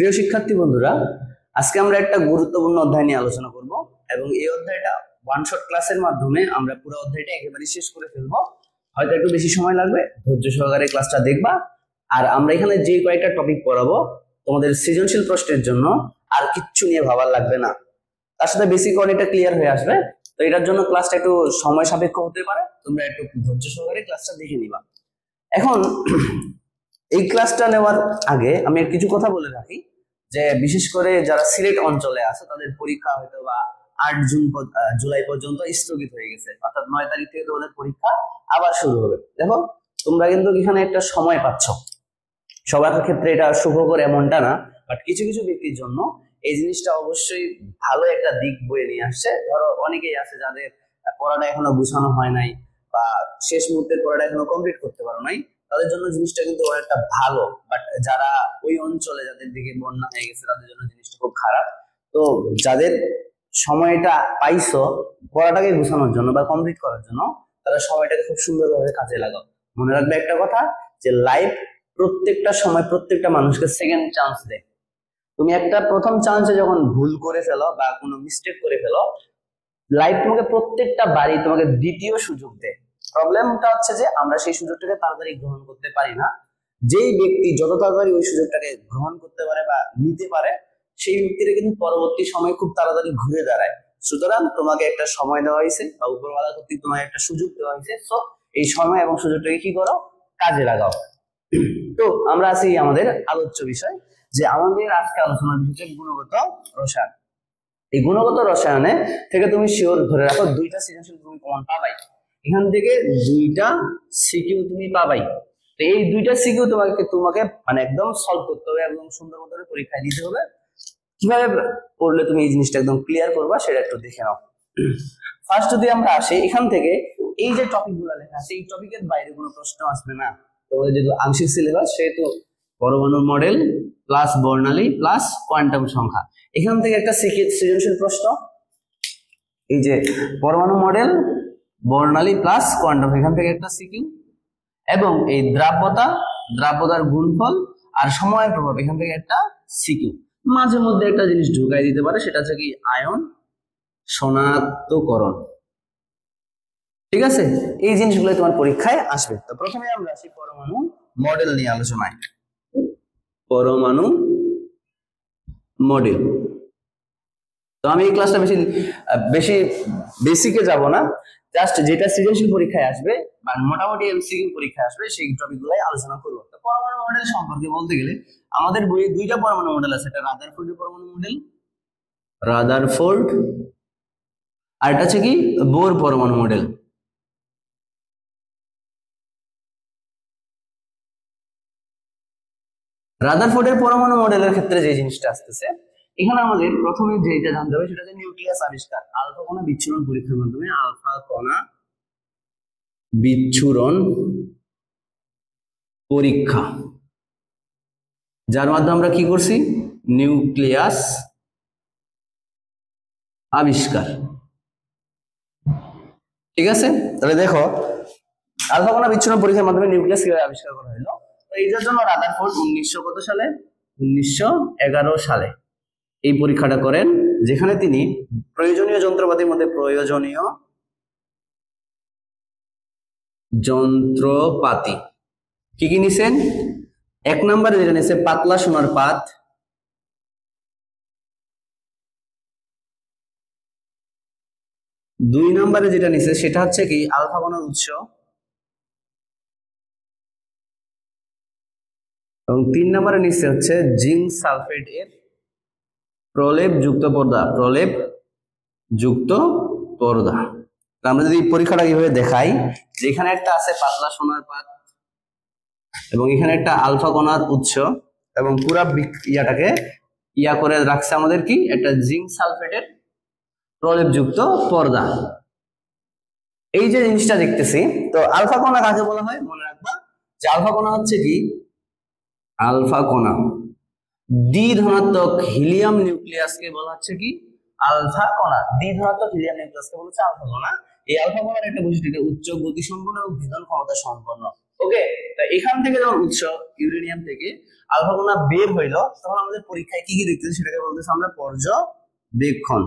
প্রিয় শিক্ষার্থী বন্ধুরা, আজকে আমরা একটা গুরুত্বপূর্ণ অধ্যায় নিয়ে আলোচনা করব এবং এই অধ্যায়টা ওয়ান শট ক্লাসের মাধ্যমে আমরা পুরো অধ্যায়টা একেবারে শেষ করে ফেলবো। হয়তো একটু বেশি সময় লাগবে, ধৈর্য সহকারে ক্লাসটা দেখবা। আর আমরা এখানে যে কয়েকটা টপিক পড়াবো তোমাদের সৃজনশীল প্রশ্নের জন্য আর কিচ্ছু নিয়ে ভাবার লাগবে না, তার সাথে বেসিক অনেকটা ক্লিয়ার হয়ে আসবে। তো এটার জন্য ক্লাসটা একটু সময় সাপেক্ষ হতে পারে, তোমরা একটু ধৈর্য সহকারে ক্লাসটা দেখে নিবা। এখন এই ক্লাসটা নেওয়ার আগে আমি কিছু কথা বলে রাখি যে বিশেষ করে যারা সিলেট অঞ্চলে আছে তাদের পরীক্ষা হয়তো বা 8 জুলাই পর্যন্ত স্থগিত হয়ে গেছে, অর্থাৎ 9 তারিখ থেকে তোমাদের পরীক্ষা আবার শুরু হবে। দেখো তোমরা কিন্তু এখানে একটা সময় পাচ্ছ, সবার ক্ষেত্রে এটা সুখকর এমনটা না, বাট কিছু কিছু ব্যক্তির জন্য এই জিনিসটা অবশ্যই ভালো একটা দিক বয়ে নিয়ে আসছে। ধরো অনেকেই আছে যাদের পড়াটা এখনো গুছানো হয় নাই বা শেষ মুহূর্তের পড়াটা এখনো কমপ্লিট করতে পারো নাই, তাদের জন্য জিনিসটা কিন্তু অনেকটা ভালো। বাট যারা ওই অঞ্চলে যাদের দিকে বন্যা হয়ে গেছে তাদের জন্য জিনিসটা খুব খারাপ। তো যাদের সময়টা পাইছো পড়াটাকে গুছানোর জন্য বা কমপ্লিট করার জন্য, তারা সময়টাকে খুব সুন্দরভাবে কাজে লাগাও। মনে রাখবে একটা কথা, যে লাইফ প্রত্যেকটা সময় প্রত্যেকটা মানুষকে সেকেন্ড চান্স দেয়। তুমি একটা প্রথম চান্সে যখন ভুল করে ফেলো বা কোনো মিস্টেক করে ফেলো, লাইফ তোমাকে প্রত্যেকটা বারই তোমাকে দ্বিতীয় সুযোগ দেয়। প্রবলেমটা হচ্ছে যে আমরা সেই সুযোগটাকে তাড়াতাড়ি গ্রহণ করতে পারি না। যেই ব্যক্তি যত তাড়াতাড়ি ওই সুযোগটাকে গ্রহণ করতে পারে বা নিতে পারে, সেই ব্যক্তিরা কিন্তু পরবর্তী সময় খুব তাড়াতাড়ি ঘুরে দাঁড়ায়। সুতরাং তোমাকে একটা সময় দেওয়া হয়েছে বা উপরওয়ালা কর্তৃক তোমাকে একটা সুযোগ দেওয়া হয়েছে, সো এই সময় এবং সুযোগটাকে কি করো, কাজে লাগাও। তো আমরা আছি আমাদের আলোচ্য বিষয়, যে আমাদের আজকে আলোচনার বিষয় গুণগত রসায়ন। এই গুণগত রসায়নে থেকে তুমি শিওর ধরে রাখো দুইটা সৃজনশীল তুমি কমন পাবাই, এখান থেকে দুইটা সিকিউ তুমি পাবাই। তো এই দুইটা সিকিউ তোমাকে মানে একদম সলভ করতে হবে, একদম সুন্দর মতো পরীক্ষায় দিতে হবে। কিভাবে পড়লে তুমি এই জিনিসটা একদম ক্লিয়ার করবা সেটা একটু দেখে নাও। ফার্স্ট যদি আমরা আসি এখান থেকে, এই যে টপিকগুলো লেখা আছে এই টপিকের বাইরে কোনো প্রশ্ন আসবে না। তোমাদের যেহেতু আংশিক সিলেবাস, সেহেতু পরমাণুর মডেল প্লাস বর্ণালী প্লাস কোয়ান্টাম সংখ্যা, এখান থেকে একটা সৃজনশীল প্রশ্ন, এই যে পরমাণু মডেল বর্ণালী প্লাস কোয়ান্টাম, এখান থেকে একটা সিকিউ, এবং এই দ্রাব্যতার গুণফল আর সময়ের প্রভাব, এখান থেকে একটা সিকিউ। মাঝে মধ্যে একটা জিনিস ঢুকাই দিতে পারে, সেটা হচ্ছে কি আয়ন শনাক্তকরণ। ঠিক আছে, এই জিনিসগুলো তোমার পরীক্ষায় আসবে। তো প্রথমে আমরা আসি পরমাণু মডেল নিয়ে আলোচনায়। পরমাণু মডেল, তো আমি এই ক্লাসটা বেশি বেসিকে যাব না, জাস্ট যেটা সৃজনশীল পরীক্ষায় আসবে বা মোটামুটি এমসিকিউ পরীক্ষায় আসবে সেই টপিকগুলাই আলোচনা করব। তো পরমাণু মডেল সম্পর্কে বলতে গেলে আমাদের বইয়ে দুইটা পরমাণু মডেল আছে, একটা রাদারফোর্ডের পরমাণু মডেল, রাদারফোর্ড, আর এটা হচ্ছে কি বোর পরমাণু মডেল। রাদারফোর্ডের পরমাণু মডেলের ক্ষেত্রে যে জিনিসটা আসতেছে, এখানে আমাদের প্রথমে যেটা জানতে হবে সেটা হচ্ছে নিউক্লিয়াস আবিষ্কার, আলফা কণা বিচ্ছুরণ পরীক্ষার মাধ্যমে। আলফা কণা বিচ্ছুরণ পরীক্ষা, যার মাধ্যমে আমরা কি করছি, নিউক্লিয়াস আবিষ্কার। ঠিক আছে, তাহলে দেখো আলফা কণা বিচ্ছুরণ পরীক্ষার মাধ্যমে নিউক্লিয়াস কিভাবে আবিষ্কার করা হলো। তো এইটার জন্য রাদারফোর্ড 1911 সালে এই পরীক্ষাটা করেন, যেখানে তিনি প্রয়োজনীয় যন্ত্রপাতির মধ্যে প্রয়োজনীয় যন্ত্রপাতি কি কি নিছেন। এক নম্বরে যেটা নিছে পাতলা সোনার পাত, দুই নম্বরে যেটা নিছে সেটা হচ্ছে কি আলফা কণার উৎস, এবং তিন নম্বরে নিচে হচ্ছে জিঙ্ক সালফেট এর প্রলেপ যুক্ত পর্দা। আমরা যদি পরীক্ষাটা কিভাবে দেখাই, যে এখানে একটা আছে পাতলা সোনার পাত এবং এখানে একটা আলফা কণার উৎস, এবং পুরা ইয়াটাকে করে রাখছে আমাদের কি একটা জিঙ্ক সালফেটের প্রলেপ যুক্ত পর্দা। এই যে জিনিসটা দেখতেছি, তো আলফা কণা কাকে বলা হয় মনে রাখবা, যে আলফা কণা হচ্ছে কি, আলফা কণা দ্বি ধনাত্মক হিলিয়াম নিউক্লিয়াসকে বলা হচ্ছে কি আলফা কণা। দ্বি ধনাত্মক হিলিয়াম নিউক্লিয়াসকে বলা হচ্ছে আলফা কণা। এই আলফা কণার একটা বৈশিষ্ট্য, উচ্চ গতি সম্পন্ন এবং ভেদন ক্ষমতা সম্পন্ন। ওকে, তো এখান থেকে যখন উৎস ইউরেনিয়াম থেকে আলফা কণা বের হইলো, তখন আমাদের পরীক্ষায় কি কি দেখতেছি সেটাকে বলতেছি আমরা পর্যবেক্ষণ।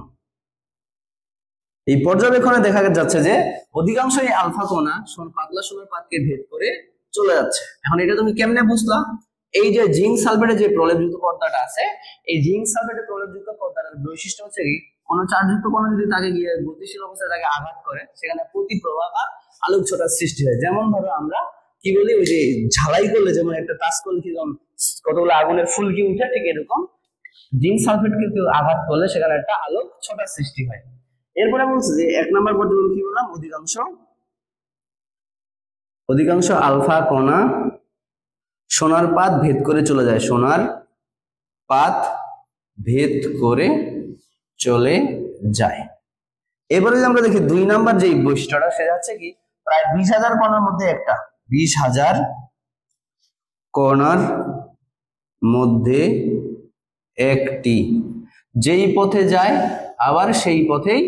এই পর্যবেক্ষণে দেখা যাচ্ছে যে অধিকাংশ এই আলফা কণা পাতলা সোনার পাতকে ভেদ করে চলে যাচ্ছে। এখন এটা তুমি কেমনে বুঝলা? এই যে জিঙ্ক সালফেটের যে প্রলেপযুক্ত পর্দাটা আছে, এই জিঙ্ক সালফেটের প্রলেপযুক্ত পর্দাটার বৈশিষ্ট্য হচ্ছে কি, কোন চার্জযুক্ত কোন যদি তাকে গিয়ে গতিশীল অবস্থায় তাকে আঘাত করে, সেখানে প্রতিপ্রবাহ বা আলোক ছোটার সৃষ্টি হয়। যেমন ধরো আমরা কি বলি, ওই যে ঝালাই করলে যেমন একটা টাচ করলে কি কতগুলো আগুনের ফুলকি উঠে, ঠিক এরকম জিঙ্ক সালফেটকে কেউ আঘাত করলে সেখানে একটা আলোক ছোটার সৃষ্টি হয়। এরপরে বলছে যে 1 নম্বর পর্যন্ত কি বললাম, অধিকাংশ আলফা কণা সোনার পাত ভেদ করে চলে যায়, সোনার পাত ভেদ করে চলে যায়। এবারে যদি আমরা দেখি 2 নাম্বার যে বৈশিষ্ট্যটা, সেটা হচ্ছে কি, প্রায় 20,000 কণার মধ্যে একটা, 20,000 কণার মধ্যে একটি যেই পথে যায় আবার সেই পথেই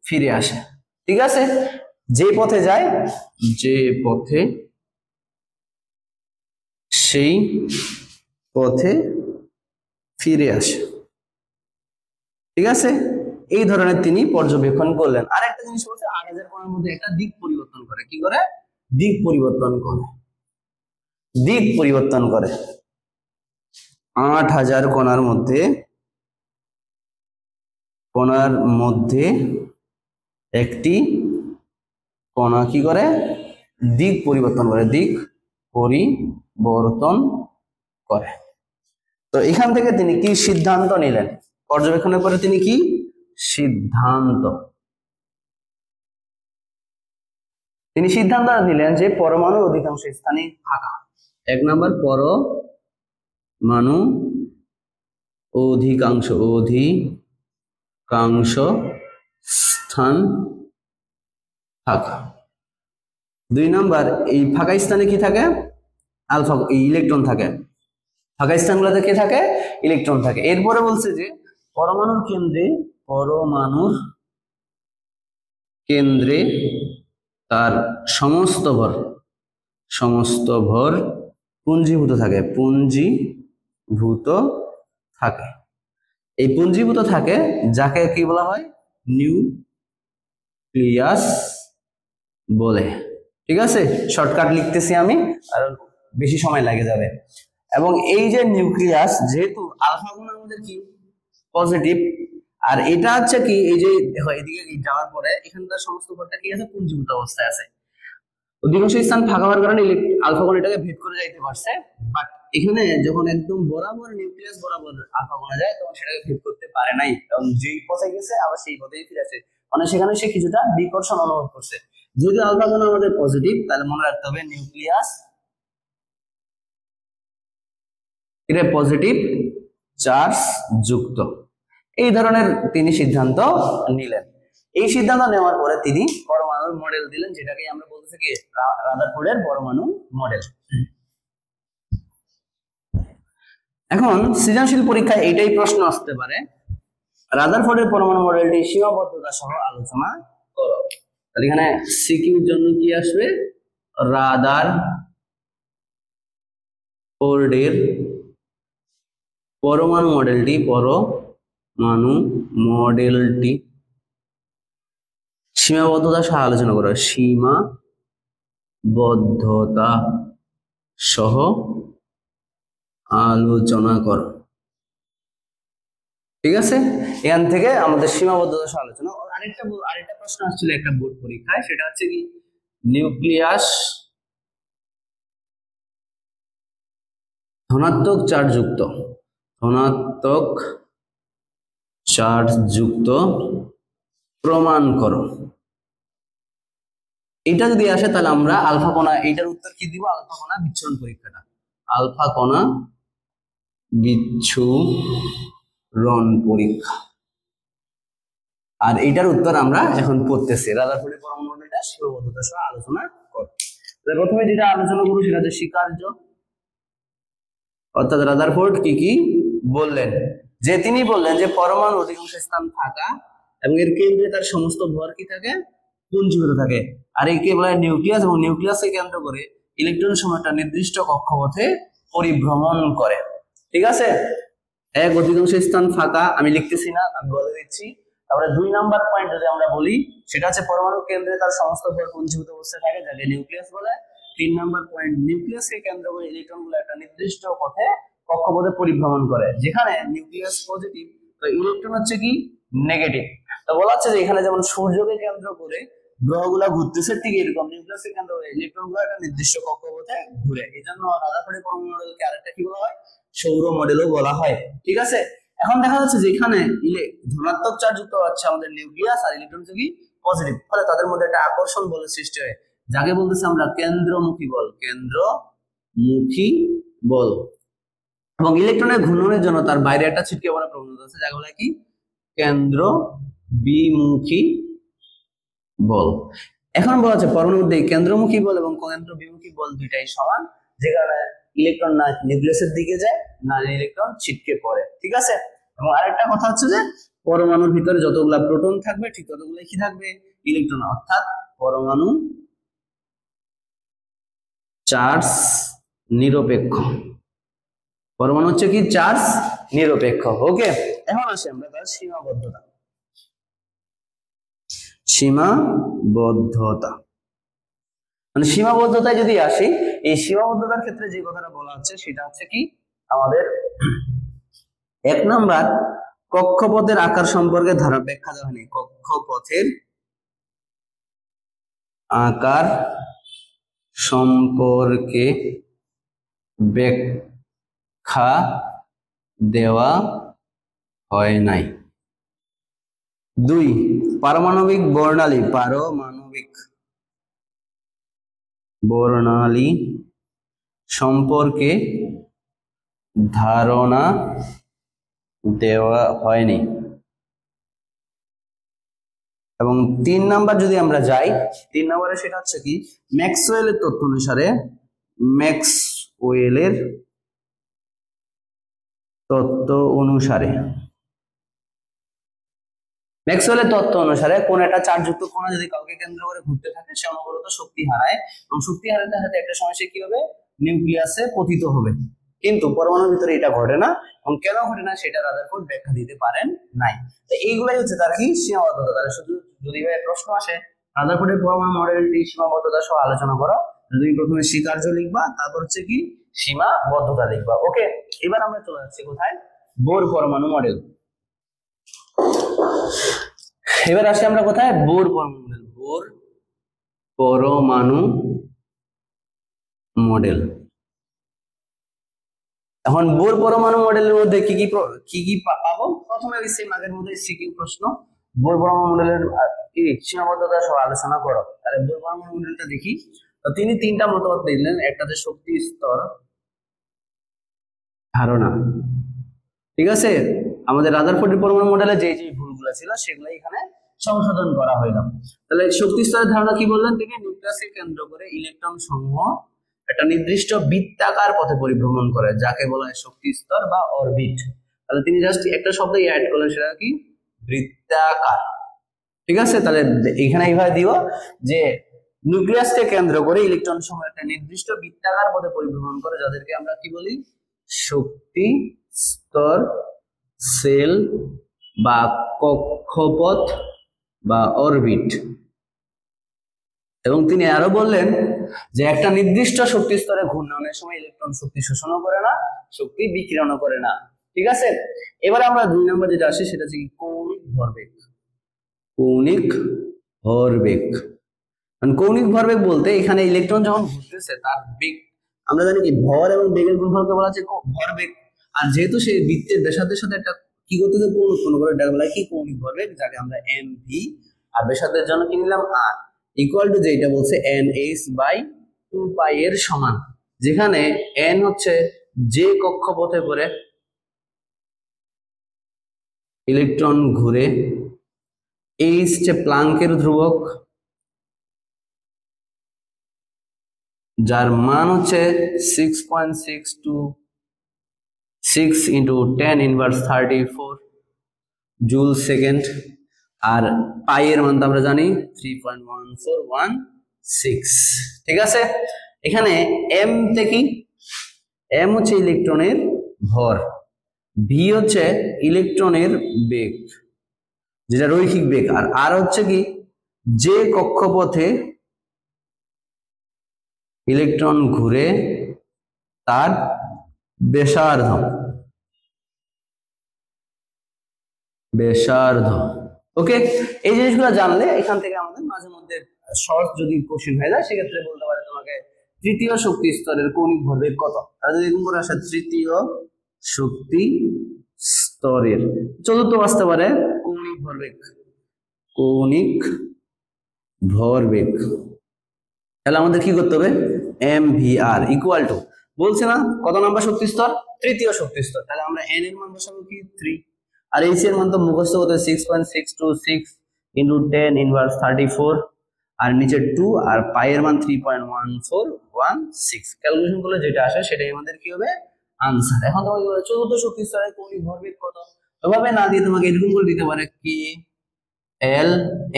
ফিরে আসে। ঠিক আছে, যে পথে যায়, যে পথে সেই পথে ফিরে আসে। ঠিক আছে, এই ধরনের তিনি পর্যবেক্ষণ করলেন। আর একটা জিনিস বলছে, 8,000 কণার মধ্যে একটা দিক পরিবর্তন করে। কি করে? দিক পরিবর্তন করে। দিক পরিবর্তন করে 8,000 কণার মধ্যে একটি কণা কি করে? দিক পরিবর্তন করে, দিক পরিবর্তন করে। তো এখান থেকে তিনি কি সিদ্ধান্ত নিলেন? পর্যবেক্ষণের পরে তিনি কি সিদ্ধান্ত নিলেন যে পরমাণুর অধিকাংশ স্থানই ফাঁকা। 1 নম্বর, পরমাণু অধিকাংশ স্থান ফাঁকা। 2 নম্বর, এই ফাঁকা স্থানে কি থাকে? আলফা ইলেকট্রন থাকে। ফাঁকা স্থানগুলোতে কি থাকে? ইলেকট্রন থাকে। এরপরে বলছে যে পরমাণুর কেন্দ্রে তার সমস্ত ভর পুঞ্জীভূত থাকে। এই পুঞ্জীভূত থাকে যাকে কি বলা হয়? নিউক্লিয়াস বলে। ঠিক আছে, শর্টকাট লিখতেছি আমি, আর বেশি সময় লাগে যাবে। এবং এই যে নিউক্লিয়াস, যেহেতু আলফা কণা আমাদের কি পজিটিভ, আর এটা হচ্ছে কি, এই যে দেখো এদিকে যাওয়ার পরে এখানকার সমস্ত ভরটা কি আছে? পুঞ্জীভূত অবস্থায় আছে। অধিকাংশ স্থান ফাঁকা হওয়ার কারণে আলফা কণা এটাকে ভেদ করে যাইতে পারছে। বাট এখানে যখন একদম বরাবর নিউক্লিয়াস বরাবর আলফা কণা যায়, তখন সেটাকে ভেদ করতে পারে নাই, এবং যেই পথে গেছে আবার সেই পথেই ফিরে আসে। মানে সেখানে সে কিছুটা বিকর্ষণ অনুভব করছে। যদি আলফা কণা আমাদের পজিটিভ, তাহলে মনে রাখতে হবে নিউক্লিয়াস এটা পজিটিভ চার্জ যুক্ত। এই ধরনের তিনি সিদ্ধান্ত নিলেন। এই সিদ্ধান্ত নেওয়ার পরে তিনি পরমাণুর মডেল দিলেন, যেটাকে আমরা বলতেছি কি রাদারফোর্ডের পরমাণু মডেল। এখন সৃজনশীল পরীক্ষায় এইটাই প্রশ্ন আসতে পারে, রাদারফোর্ডের পরমাণু মডেলটি সীমাবদ্ধতা সহ আলোচনা করো। তাহলে এখানে সিকিউর জন্য কি আসবে? রাদারফোর্ডের পরমাণু মডেলটি সীমাবদ্ধতা সহ আলোচনা করো। সীমাবদ্ধতা সহ আলোচনা করো। ঠিক আছে, এখান থেকে আমাদের সীমাবদ্ধতা সহ আলোচনা। আরেকটা প্রশ্ন আসছিল একটা বোর্ড পরীক্ষায়, সেটা হচ্ছে কি, নিউক্লিয়াস ধনাত্মক চার্জ যুক্ত প্রমাণ করো। এটা যদি আসে তাহলে আমরা আলফা কণা, এইটার উত্তর কি দিব? আলফা কণা বিচ্ছুরণ পরীক্ষাটা, আলফা কণা বিচ্ছুরণ পরীক্ষা। আর এইটার উত্তর আমরা এখন পড়তেছি, রাদারফোর্ডের পরমাণু মডেলটা সীমাবদ্ধতা সহ আলোচনা করো। প্রথমে যেটা আলোচনা করব সেটা হচ্ছে স্বীকার্য, অর্থাৎ রাদারফোর্ড কি বললেন, যে তিনি বললেন যে পরমাণু অধিকাংশ স্থান ফাঁকা এবং এর কেন্দ্রে তার সমস্ত ভর কি থাকে? পুঞ্জীভূত থাকে। আর একে বলা হয় নিউক্লিয়াস, এবং নিউক্লিয়াসকে কেন্দ্র করে ইলেকট্রন সময় একটা নির্দিষ্ট কক্ষপথে পরিভ্রমণ করে। ঠিক আছে, এক অধিকাংশ স্থান ফাঁকা, আমি লিখতেছি না, আমি বলে দিচ্ছি। তারপরে 2 নাম্বার পয়েন্ট যদি আমরা বলি, সেটা হচ্ছে পরমাণু কেন্দ্রে তার সমস্ত ভর পুঞ্জীভূত অবস্থায় থাকে, যাকে নিউক্লিয়াস বলে। 3 নাম্বার পয়েন্ট, নিউক্লিয়াসকে কেন্দ্র করে ইলেকট্রনগুলো একটা নির্দিষ্ট কক্ষপথে পরিভ্রমণ করে, যেখানে নিউক্লিয়াস পজিটিভ তো ইলেকট্রন হচ্ছে কি নেগেটিভ। তো বলা হচ্ছে যে এখানে যেমন সূর্যকে কেন্দ্র করে গ্রহগুলা ঘুরতেছে, ঠিক এরকম নিউক্লিয়াসকে কেন্দ্র করে ইলেকট্রনগুলো একটা নির্দিষ্ট কক্ষপথে ঘুরে। এই জন্য রাদারফোর্ডের পরমাণু মডেলকে আরেকটা কি বলা হয়, সৌর মডেলও বলা হয়। ঠিক আছে, এখন দেখা যাচ্ছে যে এখানে ধনাত্মক চার্জ যুক্ত হচ্ছে আমাদের নিউক্লিয়াস, আর ইলেকট্রন হচ্ছে কি পজিটিভ, ফলে তাদের মধ্যে একটা আকর্ষণ বলের সৃষ্টি হয়, যাকে বলতেছি আমরা কেন্দ্রমুখী বল। কেন্দ্রমুখী বল। এবং ইলেকট্রনের ঘূর্ণনের জন্য তার বাইরে একটা ছিটকে পড়ার প্রবণতা আছে, যাকে বলে কি কেন্দ্র বিমুখী বল। এখন বলা হচ্ছে পরমাণুর মধ্যে কেন্দ্রমুখী বল এবং কেন্দ্র বিমুখী বল দুইটাই সমান, যেখানে ইলেকট্রন না নিউক্লিয়াসের দিকে যায়, না ইলেকট্রন ছিটকে পড়ে। ঠিক আছে, এবং আরেকটা কথা হচ্ছে যে পরমাণুর ভিতরে যতগুলা প্রোটন থাকবে ঠিক ততগুলো কি থাকবে ইলেকট্রন, অর্থাৎ পরমাণু চার্জ নিরপেক্ষ। পরমাণু হচ্ছে কি চার্জ নিরপেক্ষ। ওকে, এখন আসি আমরা তার সীমাবদ্ধতা। সীমাবদ্ধতা মানে সীমাবদ্ধতায় যদি আসি, এই সীমাবদ্ধতার ক্ষেত্রে যে কথাটা বলা হচ্ছে সেটা হচ্ছে কি আমাদের 1 নাম্বার কক্ষপথের আকার সম্পর্কে ধারণা ব্যাখ্যা দেওয়া হয়নি। কক্ষপথের আকার সম্পর্কে ব্যাখ্যা দেওয়া হয় নাই। 2 পারমাণবিক বর্ণালী সম্পর্কে ধারণা দেওয়া হয়নি। এবং 3 নাম্বার যদি আমরা যাই, 3 নম্বরে সেটা হচ্ছে কি ম্যাক্সওয়েলের তত্ত্ব অনুসারে, ম্যাক্সওয়েলের তত্ত্ব অনুসারে কোন একটা চার্জযুক্ত কণা যদি কাউকে কেন্দ্র করে ঘুরতে থাকে, সে অনবরত শক্তি হারায়, এবং শক্তি হারাতে হারাতে একটা সময় সে কি হবে নিউক্লিয়াসে পতিত হবে। কিন্তু পরমাণুর ভিতরে এটা ঘটে না, এবং কেন ঘটে না সেটা রাদারফোর্ড ব্যাখ্যা দিতে পারেন নাই। তো এইগুলাই হচ্ছে তার কি সীমাবদ্ধতা। তাহলে শুধু যদি প্রশ্ন আসে রাদারফোর্ডের পরমাণু মডেলটি সীমাবদ্ধতা সহ আলোচনা করো, তুমি প্রথমে স্বীকার্য লিখবা, তারপর হচ্ছে কি সীমাবদ্ধতা লিখবা। ওকে, এবার আমরা চলে যাচ্ছি কোথায়, বোর পরমাণু মডেল। এবার আসি আমরা কোথায়, বোর পরমাণু মডেল। বোর পরমাণু মডেল। এখন বোর পরমাণু মডেলের মধ্যে কি কি পাবো, প্রথমে সেম আগের মধ্যে সিকিউ প্রশ্ন, বোর পরমাণু মডেলের সীমাবদ্ধতা সহ আলোচনা করো। তাহলে বোর পরমাণু মডেলটা দেখি। তো তিনি 3টা মতবাদ দিলেন, একটা যে শক্তি স্তর ধারণা। ঠিক আছে, আমাদের রাদারফোর্ডের পরমাণু মডেলে যে যে ভুলগুলো ছিল সেগুলো এখানে সংশোধন করা হইল। তাহলে শক্তি স্তরের ধারণা কি বললেন তিনি, নিউক্লিয়াসকে কেন্দ্র করে ইলেকট্রন সমূহ একটা নির্দিষ্ট বৃত্তাকার পথে পরিভ্রমণ করে, যাকে বলা হয় শক্তি স্তর বা অরবিট। তাহলে তিনি জাস্ট একটা শব্দ অ্যাড করলেন, সেটা কি বৃত্তাকার। ঠিক আছে, তাহলে এখানে এইভাবে দিও যে নিউক্লিয়াসকে কেন্দ্র করে ইলেকট্রন সমূহ একটা নির্দিষ্ট বৃত্তাকার পথে পরিভ্রমণ করে, যাদেরকে আমরা কি বলি শক্তি স্তর, সেল বা কক্ষপথ বা অরবিট। এবং তিনি আরো বললেন যে একটা নির্দিষ্ট শক্তি স্তরে ঘূর্ণনের সময় ইলেকট্রন শক্তি শোষণও করে না, শক্তি বিকিরণও করে না। ঠিক আছে, এবার আমরা 2 নম্বর যেটা আসি সেটা হচ্ছে কৌণিক ভরবেগ। কৌণিক ভরবেগ বলতে এখানে ইলেকট্রন যখন ঘুরতেছে তার বেগ, আমরা জানি কি ভর এবং বেগের গুণফলকে বলা হচ্ছে ভরবেগ। আর যেহেতু সেই বৃত্তের ব্যাসার্ধের সাথে একটা কি করতেছে কোণ উৎপন্ন করে, এটা বলা হয় কি কৌণিক ভরবেগ, যাকে আমরা mv, আর ব্যাসার্ধের জন্য কি নিলাম r, ইকুয়াল টু যেটা বলছে nh/2π এর সমান, যেখানে n হচ্ছে যে কক্ষপথে করে ইলেকট্রন ঘুরে, h হচ্ছে প্লাঙ্কের ধ্রুবক, যার মান হচ্ছে 6.626 × 10⁻34 জুল সেকেন্ড, আর পাই এর মান আমরা জানি 3.1416। ঠিক আছে, এখানে এম তে কি, এম হচ্ছে ইলেকট্রনের ভর, ভি হচ্ছে ইলেকট্রনের বেগ যেটা রৈখিক বেগ, আর আর হচ্ছে কি যে কক্ষপথে ইলেকট্রন ঘুরে তার ব্যাসার্ধ, ব্যাসার্ধ। ওকে, এই জিনিসগুলো জানলে এখান থেকে আমাদের মাঝে মধ্যে শর্ট যদি কোশ্চেন হয়ে যায় সেক্ষেত্রে বলতে পারে তোমাকে তৃতীয় শক্তি স্তরের কৌণিক ভরবেগ কত। আর যদি এরকম করে আসে তৃতীয় শক্তি স্তরের, চতুর্থ আসতে পারে কৌণিক ভরবেগ, কৌণিক ভরবেগ। তাহলে আমাদের কি করতে হবে, M V R equal to, বলছে না কত নাম্বার শক্তি স্তর, তৃতীয় শক্তি স্তর, তাহলে আমরা এন এর মান বসাবো কি 3, আর এইচ এর মান তো মুখস্থ করতে 6.626 ইনটু 10 ইনভার্স 34, আর নিচে 2, আর পাই এর মান 3.1416, ক্যালকুলেশন করলে যেটা আসে সেটাই আমাদের কি হবে আনসার। এখন তোমাকে বলে চতুর্থ শক্তি স্তরের কৌণিক ভরবেগ কত, ওভাবে না দিয়ে তোমাকে এরকম করে দিতে পারে কি এল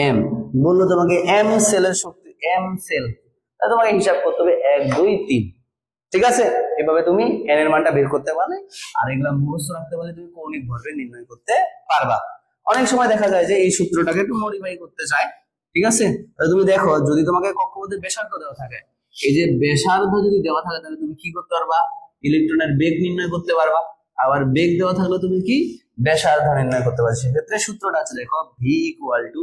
এম, বললো তোমাকে এম সেলের শক্তি, এম সেল, তাহলে তোমাকে হিসাব করতে হবে 1 2 3, ঠিক আছে। এভাবে তুমি এন এর মানটা বের করতে পারলে আর এগুলা মুখস্থ রাখতে পারলে তুমি কৌণিক ভরবেগ নির্ণয় করতে পারবা। অনেক সময় দেখা যায় যে এই সূত্রটাকে একটু মডিফাই করতে চায়, ঠিক আছে। তাহলে তুমি দেখো যদি তোমাকে কক্ষপথের ব্যাসার্ধ দেওয়া থাকে, এই যে ব্যাসার্ধ যদি দেওয়া থাকে তাহলে তুমি কি করতে পারবা, ইলেকট্রনের বেগ নির্ণয় করতে পারবা। আবার বেগ দেওয়া থাকলে তুমি কি ব্যাসার্ধ নির্ণয় করতে পারবে। সেক্ষেত্রে সূত্রটা আছে দেখো, V equal to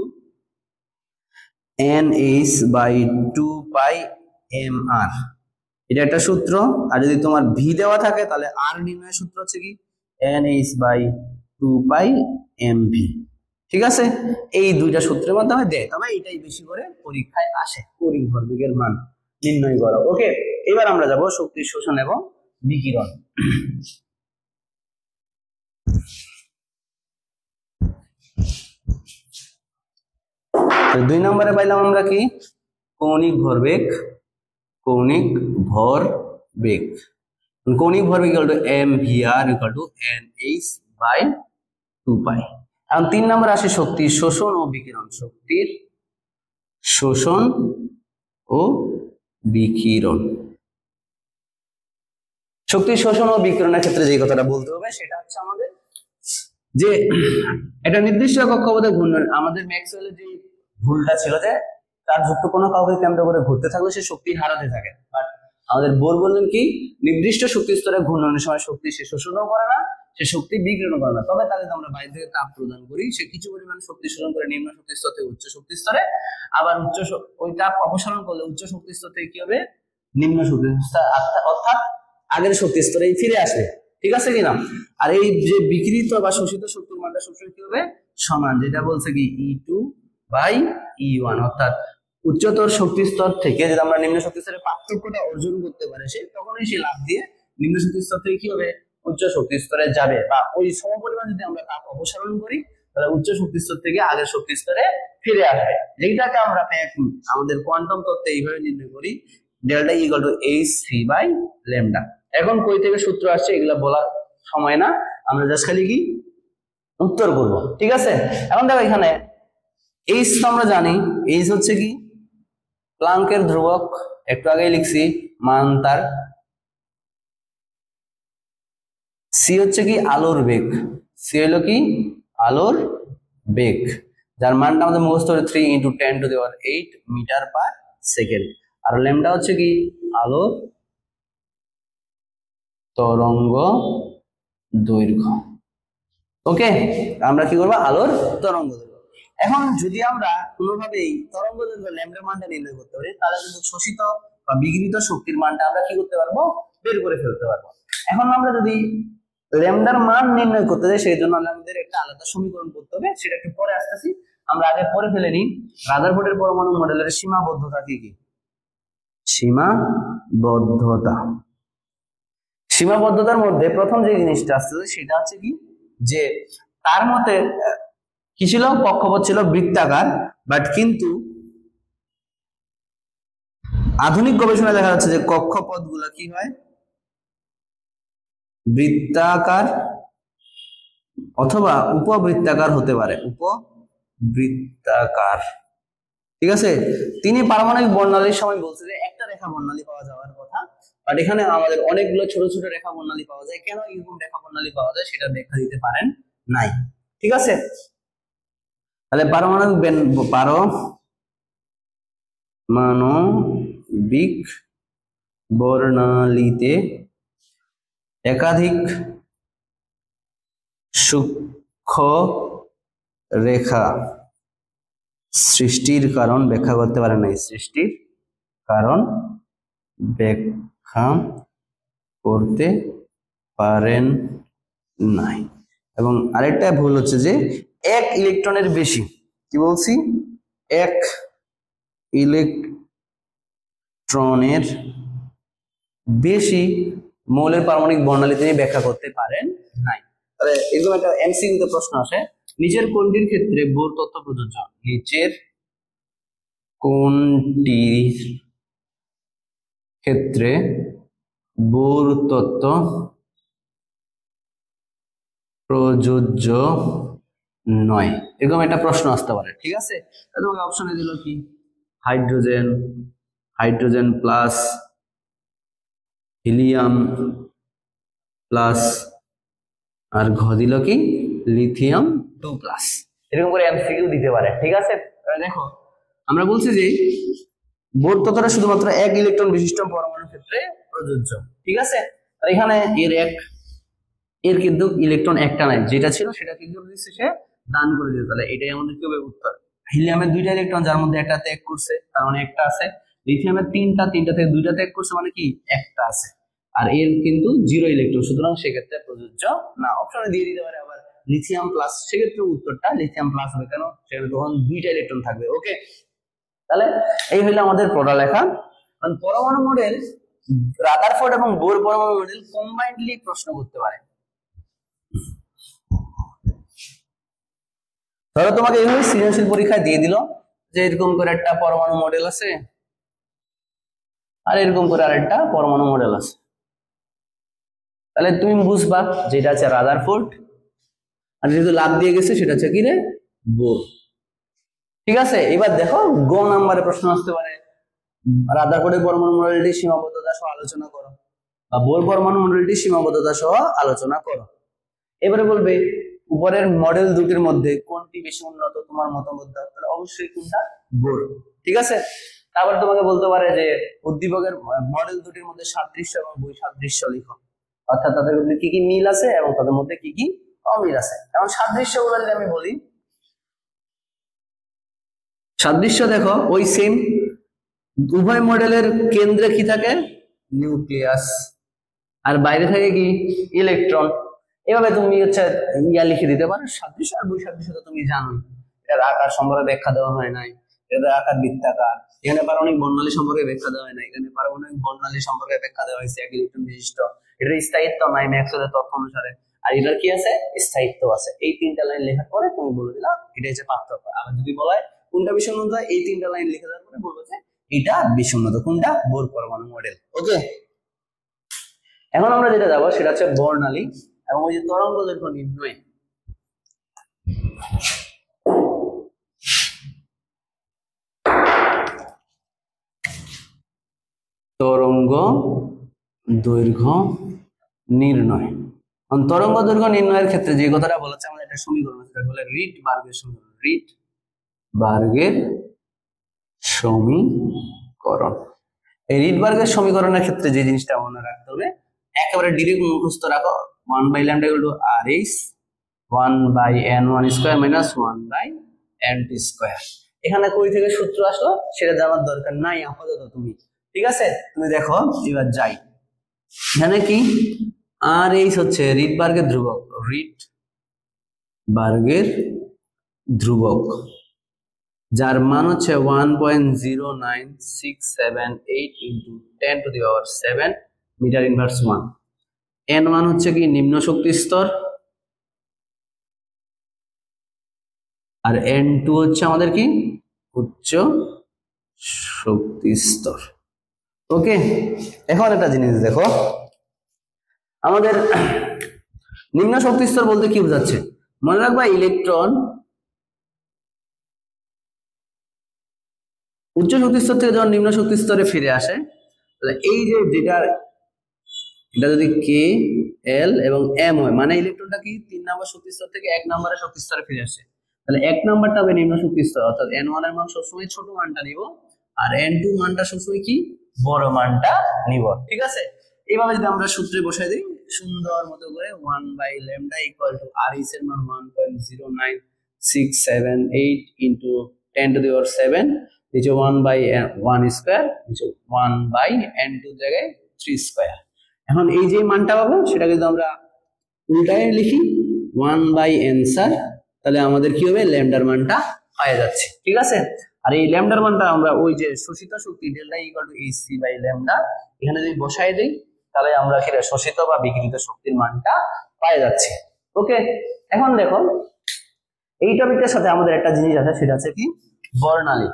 NH by 2 pi mr, এটা একটা সূত্র। আর যদি তোমার ভি দেওয়া থাকে তাহলে আর নির্ণয়ের সূত্র হচ্ছে কি NH বাই 2 পাই mv, ঠিক আছে। এই দুইটা সূত্রের মাধ্যমে দেয়, তবে এটাই বেশি করে পরীক্ষায় আসে, কৌণিক ভরবেগের মান নির্ণয় করা। ওকে, এবার আমরা যাব শক্তি শোষণ এবং বিকিরণ। তো 2 নম্বরে পাইলাম আমরা কি কৌণিক ভরবেগ, কৌণিক ভরবেগ, কৌণিক ভরবেগ equal to M V R equal to NH by 2 pi. এখন 3 নম্বরে আসে শক্তি শোষণ ও বিকিরণ, শক্তির শোষণ ও বিকিরণ। শক্তি শোষণ ও বিকিরণের ক্ষেত্রে যে কথাটা বলতে হবে সেটা হচ্ছে আমাদের যে এটা নির্দিষ্ট কক্ষপথে ঘূর্ণন, আমাদের ম্যাক্সওয়েলের যে ভুলটা ছিল যে তার যুক্ত কোনো কাউকে কেন্দ্র করে ঘুরতে থাকলে সে শক্তি হারাতে থাকে, বাট আমাদের বোর বললেন কি নির্দিষ্ট শক্তি স্তরে ঘূর্ণনের সময় শক্তি সে শোষণও করে না, সে শক্তি বিকিরণও করে না, তবে তাকে আমরা বাইরে থেকে তাপ প্রদান করি, সে কিছু পরিমাণ শক্তি শোষণ করে নিম্ন শক্তি স্তর থেকে উচ্চ শক্তি স্তরে, আবার ওই তাপ অপসারণ করলে উচ্চ শক্তি স্তর থেকে কি হবে নিম্ন শক্তি স্তর, অর্থাৎ আগের শক্তি স্তরে ফিরে আসবে, ঠিক আছে কিনা। আর এই যে বিকিরিত বা শোষিত শক্তির মানটা সবসময় কি হবে সমান, যেটা বলছে কি E2 বাই E1, অর্থাৎ উচ্চতর শক্তি স্তর থেকে যদি আমরা নিম্ন শক্তি স্তরে পার্থক্যটা অর্জন করতে পারে সে, তখনই সে লাভ দিয়ে নিম্ন শক্তি স্তর থেকে কি হবে উচ্চ শক্তি স্তরে যাবে, বা ওই সমপরিমাণ যদি আমরা তাপ অপসারণ করি তাহলে উচ্চ শক্তি স্তর থেকে আগের শক্তি স্তরে ফিরে আসবে, যেটাকে আমরা আমাদের কোয়ান্টাম তত্ত্বে এইভাবে নির্ণয় করি, delta equal to H3 by lambda. এখন কই থেকে সূত্র আসছে এগুলা বলার সময় না, আমরা জাস্ট খালি কি উত্তর করব, ঠিক আছে। এখন দেখো এখানে H তো আমরা জানি, H হচ্ছে কি প্লাঙ্কের ধ্রুবক, একটু আগেই লিখছি মান তার। C হচ্ছে কি আলোর বেগ, C হলো কি আলোর বেগ, যার মানটা আমাদের মুখস্থ হলো 3 × 10⁸ মিটার পার সেকেন্ড। আর ল্যামডা হচ্ছে কি আলোর তরঙ্গ দৈর্ঘ্য। ওকে, আমরা কি করবো আলোর তরঙ্গ দৈর্ঘ্য। এখন যদি আমরা কোনোভাবেই তরঙ্গ দৈর্ঘ্য ল্যামডা মানটা নির্ণয় করতে পারি তাহলে কিন্তু শোষিত বা বিকিরিত শক্তির মানটা আমরা কি করতে পারবো বের করে ফেলতে পারবো। এখন আমরা যদি ল্যামডার মান নির্ণয় করতে যাই সেই জন্য আমাদের একটা আলাদা সমীকরণ করতে হবে, সেটা একটু পরে আসতেছি, আমরা আগে পরে ফেলে নিই। রাদারফোর্ডের পরমাণু মডেলের সীমাবদ্ধতা কি কি, সীমাবদ্ধতা, সীমাবদ্ধতার মধ্যে প্রথম যে জিনিসটা আসছে সেটা হচ্ছে কি যে তার মতে কি ছিল কক্ষপথ ছিল বৃত্তাকার, বাট কিন্তু আধুনিক গবেষণায় দেখা যাচ্ছে যে কক্ষপথ গুলা কি হয় বৃত্তাকার অথবা উপবৃত্তাকার হতে পারে, উপবৃত্তাকার, ঠিক আছে। তিনি পারমাণবিক বর্ণালীর সময় বলছে যে একটা রেখা বর্ণালী পাওয়া যাওয়ার কথা, বাট এখানে আমাদের অনেকগুলো ছোট ছোট রেখা বর্ণালী পাওয়া যায়। কেন এরকম রেখা বর্ণালী পাওয়া যায় সেটা ব্যাখ্যা দিতে পারেন নাই। ঠিক আছে, তাহলে পারমাণবিক বর্ণালীতে একাধিক সূক্ষ্ম রেখা সৃষ্টির কারণ ব্যাখ্যা করতে পারে নাই, সৃষ্টির কারণ ব্যাখ্যা করতে পারেন নাই। এবং আরেকটা ভুল হচ্ছে যে এক ইলেকট্রনের বেশি, কি বলছি, এক ইলেকট্রনের বেশি মৌলের পারমাণবিক বর্ণালী তিনি ব্যাখ্যা করতে পারেন নাই। তাহলে এরকম একটা এমসিকিউতে প্রশ্ন আসে, নিচের কোনটির ক্ষেত্রে বোর তত্ত্ব প্রযোজ্য? নিচের কোনটির ক্ষেত্রে বোর তত্ত্ব প্রযোজ্য নয়, এরকম একটা প্রশ্ন আসতে পারে। ঠিক আছে, তোমাকে অপশনে দিল কি, hydrogen, hydrogen plus helium plus, আর ঘ দিল কি লিথিয়াম 2+, এরকম করে এমসিকিউ দিতে পারে। ঠিক আছে, দেখো আমরা বলছি যে বোর তত্ত্বটা শুধুমাত্র এক ইলেকট্রন বিশিষ্ট পরমাণুর ক্ষেত্রে প্রযোজ্য। ঠিক আছে, আর এখানে এর কিন্তু ইলেকট্রন একটা নাই, যেটা ছিল সেটা কি করে দিচ্ছে, সে দান করে দিয়েছে। তাহলে এটাই আমাদের কি হবে উত্তর। হিলিয়ামের 2টা ইলেকট্রন, যার মধ্যে একটা ত্যাগ করছে, তার মানে একটা আছে। লিথিয়ামের 3টা থেকে 2টা ত্যাগ করছে, মানে কি একটা আছে। আর এর কিন্তু 0 ইলেকট্রন, সুতরাং সেক্ষেত্রে প্রযোজ্য না। অপশনে দিয়ে দিতে পারে আবার লিথিয়াম প্লাস, সেক্ষেত্রে উত্তরটা লিথিয়াম প্লাস হবে। কেন? সেখানে তখন 2টা ইলেকট্রন থাকবে। ওকে, তাহলে এই হলো আমাদের পড়ালেখা। পরমাণু মডেল, রাদারফোর্ড এবং বোর পরমাণু মডেল কম্বাইন্ডলি প্রশ্ন করতে পারে। ধরো তোমাকে এইভাবে সৃজনশীল পরীক্ষায় দিয়ে দিল যে এরকম করে একটা পরমাণু মডেল আছে আর এরকম করে আরেকটা পরমাণু মডেল আছে, তাহলে তুমি বুঝবা যেটা আছে রাদারফোর্ড, আর যেহেতু লাভ দিয়ে গেছে সেটা হচ্ছে কি রে, বোর। ঠিক আছে, এবার দেখো গ নাম্বারে প্রশ্ন আসতে পারে, রাদারফোর্ডের পরমাণু মডেলটি সীমাবদ্ধতা সহ আলোচনা করো, বা বোর পরমাণু মডেলটি সীমাবদ্ধতা সহ আলোচনা করো। এবারে বলবে উপরের মডেল দুটির মধ্যে কোনটি বেশি উন্নত, তোমার মতামত দাও। তাহলে অবশ্যই কোনটা, বোর। ঠিক আছে, তারপর তোমাকে বলতে পারে যে উদ্দীপকের মডেল দুটির মধ্যে সাদৃশ্য এবং বৈসাদৃশ্য লিখো, অর্থাৎ তাদের মধ্যে কি কি মিল আছে এবং তাদের মধ্যে কি কি অমিল আছে। এবং সাদৃশ্য গুলো যদি আমি বলি, সাদৃশ্য দেখো ওই সেম, উভয় মডেলের কেন্দ্রে কি থাকে, নিউক্লিয়াস, আর বাইরে থাকে কি, ইলেকট্রন। এভাবে তুমি হচ্ছে লিখে দিতে পারো। সাদৃশ্য আর বৈসাদৃশ্য তো তুমি জানোই, এটার আকার সম্পর্কে ব্যাখ্যা দেওয়া হয় নাই, এটার আকার বৃত্তাকার। এখানে পারমাণবিক বর্ণালী সম্পর্কে ব্যাখ্যা দেওয়া হয় নাই, এখানে পারমাণবিক বর্ণালী সম্পর্কে ব্যাখ্যা দেওয়া হয়েছে, এক ইলেকট্রন বিশিষ্ট। এটার স্থায়িত্ব নাই ম্যাক্সওয়েলের তথ্য অনুসারে, আর এটার কি আছে, স্থায়িত্ব আছে। এই 3টা লাইন লেখার পরে তুমি বলে দিলা এটা হচ্ছে পার্থক্য। আবার যদি বলা হয় কোনটা বেশি উন্নত, এই 3টা লাইন লিখে দেওয়ার পরে বলবো যে এটা বেশি উন্নত, কোনটা, বোর পরমাণু মডেল। ওকে, এখন আমরা যেটা যাবো সেটা হচ্ছে বর্ণালী এবং ওই যে তরঙ্গ দৈর্ঘ্য নির্ণয়। তরঙ্গ দৈর্ঘ্য নির্ণয়, তরঙ্গ দৈর্ঘ্য নির্ণয়ের ক্ষেত্রে যে কথাটা বলেছে আমাদের একটা সমীকরণ, সেটা বলে রিট বার্গের সমীকরণ। রিট বার্গের সমীকরণ। এই রিট বার্গের সমীকরণের ক্ষেত্রে যে জিনিসটা মনে রাখতে হবে, একেবারে ডিরেক্ট মুখস্থ রাখো, 1/λ = RH 1/n1² - 1/n2²। এখানে কই থেকে সূত্র আসলো সেটা জানার দরকার নাই আপাতত তুমি। ঠিক আছে, তুমি দেখো এবার যাই, এখানে কি RH হচ্ছে রিট বার্গের ধ্রুবক, রিট বার্গের ধ্রুবক, যার মান হচ্ছে 1.09678 × 10⁻⁷ মিটার ইনভার্স 1। n1 হচ্ছে কি নিম্ন শক্তি স্তর, আর n2 হচ্ছে আমাদের কি উচ্চ শক্তি স্তর। ওকে, এখন একটা জিনিস দেখো, আমাদের নিম্ন শক্তি স্তর বলতে কি বোঝাচ্ছে, মনে রাখবা ইলেকট্রন উচ্চ শক্তি স্তর থেকে যখন নিম্ন শক্তি স্তরে ফিরে আসে তাহলে এই যে যেটা এটা যদি কে এল এবং এম হয় মানে ইলেকট্রনটা কি 3 নম্বর শক্তি স্তর থেকে 1 নম্বরের শক্তি স্তরে ফিরে আসে, তাহলে 1 নম্বরটা হবে নিম্ন শক্তি স্তর, অর্থাৎ n1 এর মান সবসময় ছোট মানটা নিব আর n2 মানটা সবসময় কি বড় মানটা নিব। ঠিক আছে, এইভাবে যদি আমরা সূত্রে বসাই দিই সুন্দর মতো করে 1/λ ইকুয়াল টু আর এইচ এর মান 1.09678 ইনটু 10 টু দি পাওয়ার 7, নিচে 1/1 স্কয়ার, নিচে 1/n2 জায়গায় 3 স্কয়ার। এখন এই যে মানটা পাবো সেটাকে যদি আমরা উল্টায় লিখি 1/n স্যার, তাহলে আমাদের কি হবে ল্যামডার মানটা পাওয়া যাচ্ছে। ঠিক আছে, আর এই ল্যামডার মানটা আমরা ওই যে শোষিত শক্তি ডেল্টা ইকুয়াল টু hc/λ এখানে যদি বসাই দেই তাহলে আমরা কি শোষিত বা বিকিরিত শক্তির মানটা পাওয়া যাচ্ছে। ওকে, এখন দেখো এই টপিকটার সাথে আমাদের একটা জিনিস আছে, সেটা হচ্ছে কি বর্ণালী,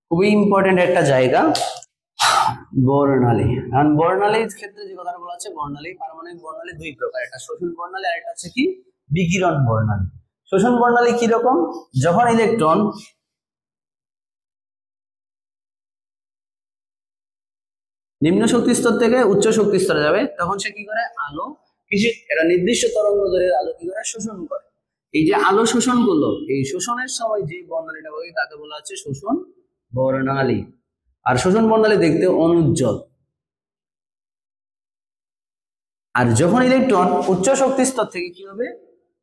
খুবই ইম্পর্টেন্ট একটা জায়গা বর্ণালী। কারণ বর্ণালীর ক্ষেত্রে যে কথাটা বলা আছে, বর্ণালী পারমাণবিক বর্ণালী দুই প্রকার, একটা শোষণ বর্ণালী আর একটা হচ্ছে কি বিকিরণ বর্ণালী। শোষণ বর্ণালী কি রকম, যখন ইলেকট্রন নিম্ন শক্তি স্তর থেকে উচ্চ শক্তি স্তরে যাবে তখন সে কি করে আলো কিছু একটা নির্দিষ্ট তরঙ্গ দৈর্ঘ্যের আলো কি করে শোষণ করে। এই যে আলো শোষণ করলো, এই শোষণের সময় যে বর্ণালীটা বলি তাকে বলা হচ্ছে শোষণ বর্ণালী। আর শোষণ বর্ণালী দেখতে অনুজ্জ্বল। আর যখন ইলেকট্রন উচ্চ শক্তি স্তর থেকে কি হবে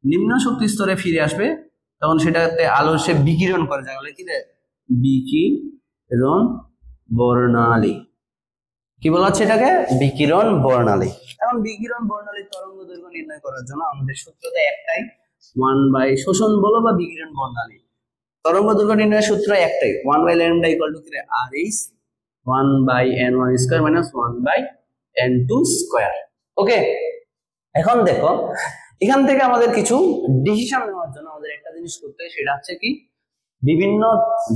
নিম্ন শক্তি স্তরে ফিরে আসবে তখন সেটাতে আলো সে বিকিরণ করে, যা বলে কি বিকিরণ বর্ণালী। কি বলা হচ্ছে এটাকে বিকিরণ বর্ণালী। এখন বিকিরণ বর্ণালীর তরঙ্গ দৈর্ঘ্য নির্ণয় করার জন্য আমাদের সূত্রটা একটাই, 1 শোষণ বলো বা বিকিরণ বর্ণালী তরঙ্গ দৈর্ঘ্য নির্ণয়ের সূত্র একটাই, 1/λ equal to RH 1/n1 square minus 1/n2 square. Okay, এখন দেখো এখান থেকে আমাদের কিছু ডিসিশন নেওয়ার জন্য আমাদের একটা জিনিস করতে হয়, সেটা হচ্ছে কি বিভিন্ন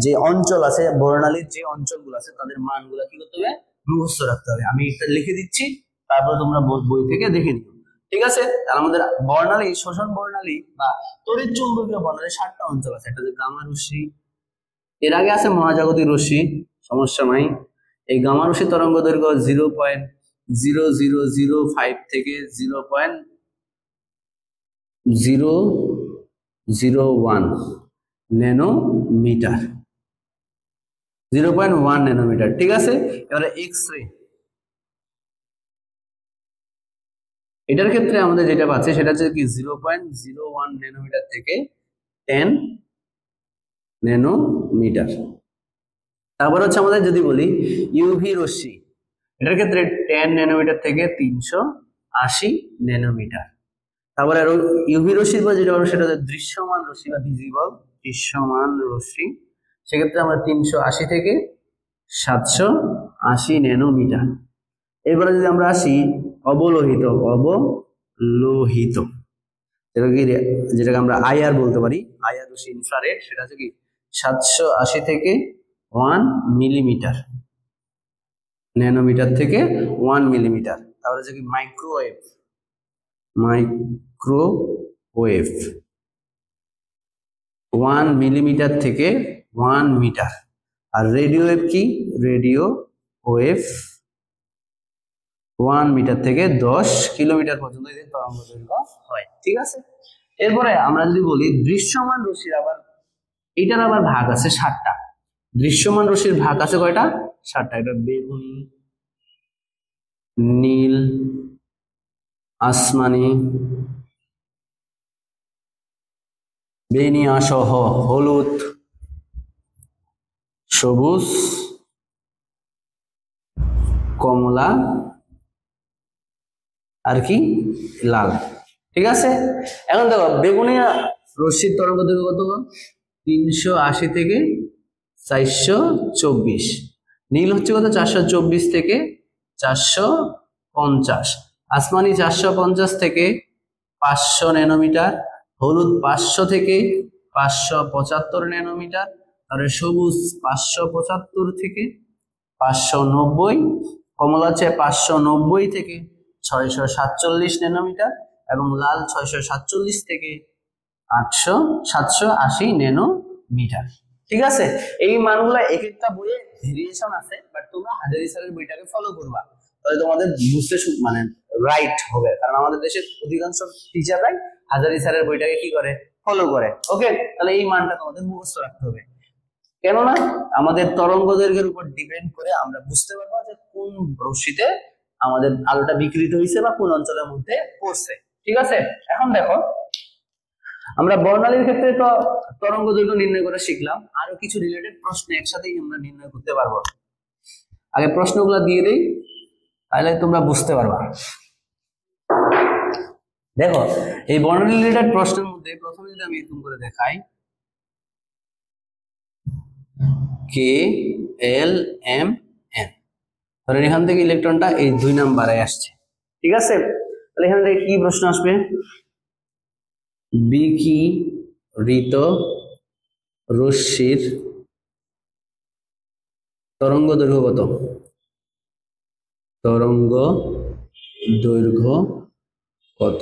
যে অঞ্চল আছে বর্ণালীর যে অঞ্চলগুলো আছে তাদের মানগুলো কি করতে হবে মুখস্থ রাখতে হবে। আমি এটা লিখে দিচ্ছি, তারপর তোমরা বই থেকে দেখে নিও। ঠিক আছে, তার আমাদের বর্ণালী শোষণ বর্ণালী বা তড়িৎ চুম্বকীয় বর্ণালী 7টা অঞ্চল আছে। একটা যে গামা রশ্মি, এর আগে আছে মহাজাগতিক রশ্মি, সমস্যা নাই। এই গামা রশ্মি তরঙ্গ দৈর্ঘ্য 0.0005 থেকে 0.001 ন্যানোমিটার, 0.1 ন্যানোমিটার। ঠিক আছে, এবারে এক্স রে, এটার ক্ষেত্রে আমাদের যেটা পাচ্ছে সেটা হচ্ছে কি 0.01 ন্যানোমিটার থেকে 10 ন্যানোমিটার। তারপর হচ্ছে আমাদের যদি বলি ইউভি রশ্মি, এটার ক্ষেত্রে 10 ন্যানোমিটার থেকে 380 ন্যানোমিটার। তারপরে ইউভি রশ্মির পর যেটা সেটা হচ্ছে দৃশ্যমান রশ্মি বা ভিজিবল দৃশ্যমান রশ্মি, সেক্ষেত্রে আমরা 380 থেকে 780 ন্যানোমিটার। এরপরে যদি আমরা আসি অবলোহিত, অবলোহিত যেটাকে আমরা আইআর বলতে পারি, আইআর রশ্মি ইনফ্রারেড, সেটা হচ্ছে কি 780 থেকে 1 মিলিমিটার, ন্যানোমিটার থেকে 1 মিলিমিটার। তারপরে হচ্ছে কি মাইক্রোওয়েভ, মাইক্রোওয়েভ 1 মিলিমিটার থেকে 1 মিটার। আর রেডিও ওয়েভ কি রেডিও ওয়েভ 1 মিটার থেকে 10 কিলোমিটার পর্যন্ত এদের তরঙ্গ দৈর্ঘ্য হয়। ঠিক আছে, এরপরে আমরা যদি বলি দৃশ্যমান রশ্মির, আবার এটার আবার ভাগ আছে 7টা। দৃশ্যমান রশ্মির ভাগ আছে কয়টা 7টা। এটা বেগুনি, নীল, আসমানি, বেনিয়া সহ হলুদ, সবুজ, কমলা আর কি লাল। ঠিক আছে, এখন দেখো বেগুনিয়া রশ্মির তরঙ্গ দৈর্ঘ্য কত 380 থেকে 424, নীল হচ্ছে কত 424 থেকে 450, আসমানি 450 থেকে 500 ন্যানোমিটার, হলুদ 500 থেকে 575 ন্যানোমিটার, আর সবুজ 575 থেকে 590, কমলা হচ্ছে 590 থেকে 647 ন্যানোমিটার এবং লাল 647 থেকে 780 ন্যানোমিটার। ঠিক আছে, এই মানগুলো এক একটা বইয়ে ভেরিয়েশন আছে, বাট তোমরা হাজারি স্যারের বইটাকে ফলো করবা, তাহলে তোমাদের বুঝতে মানে রাইট হবে, কারণ আমাদের দেশের অধিকাংশ টিচাররাই হাজারি স্যারের বইটাকে কি করে, ফলো করে। ওকে, তাহলে এই মানটা তোমাদের মুখস্থ রাখতে হবে, কেননা আমাদের তরঙ্গ দৈর্ঘ্যের উপর ডিপেন্ড করে আমরা বুঝতে পারবো যে কোন রশ্মিতে আমাদের আলোটা বিকৃত হয়েছে বা কোন অঞ্চলের মধ্যে পড়ছে। ঠিক আছে, এখন দেখো আমরা বর্ণালীর ক্ষেত্রে তো তরঙ্গ দৈর্ঘ্য নির্ণয় করে শিখলাম, আরো কিছু রিলেটেড প্রশ্ন একসাথেই আমরা নির্ণয় করতে পারবো। আগে প্রশ্নগুলো দিয়ে দেই, তাহলে তোমরা বুঝতে পারবা। দেখো এই বর্ণালী রিলেটেড প্রশ্নের মধ্যে প্রথমে যদি আমি এরকম করে দেখাই, কে এল এম এন, ধরেন এখান থেকে ইলেকট্রনটা এই 2 নম্বরে আসছে। ঠিক আছে, তাহলে এখান থেকে কি প্রশ্ন আসবে, বিকিরিত রশ্মির তরঙ্গ দৈর্ঘ্য কত, তরঙ্গ দৈর্ঘ্য কত,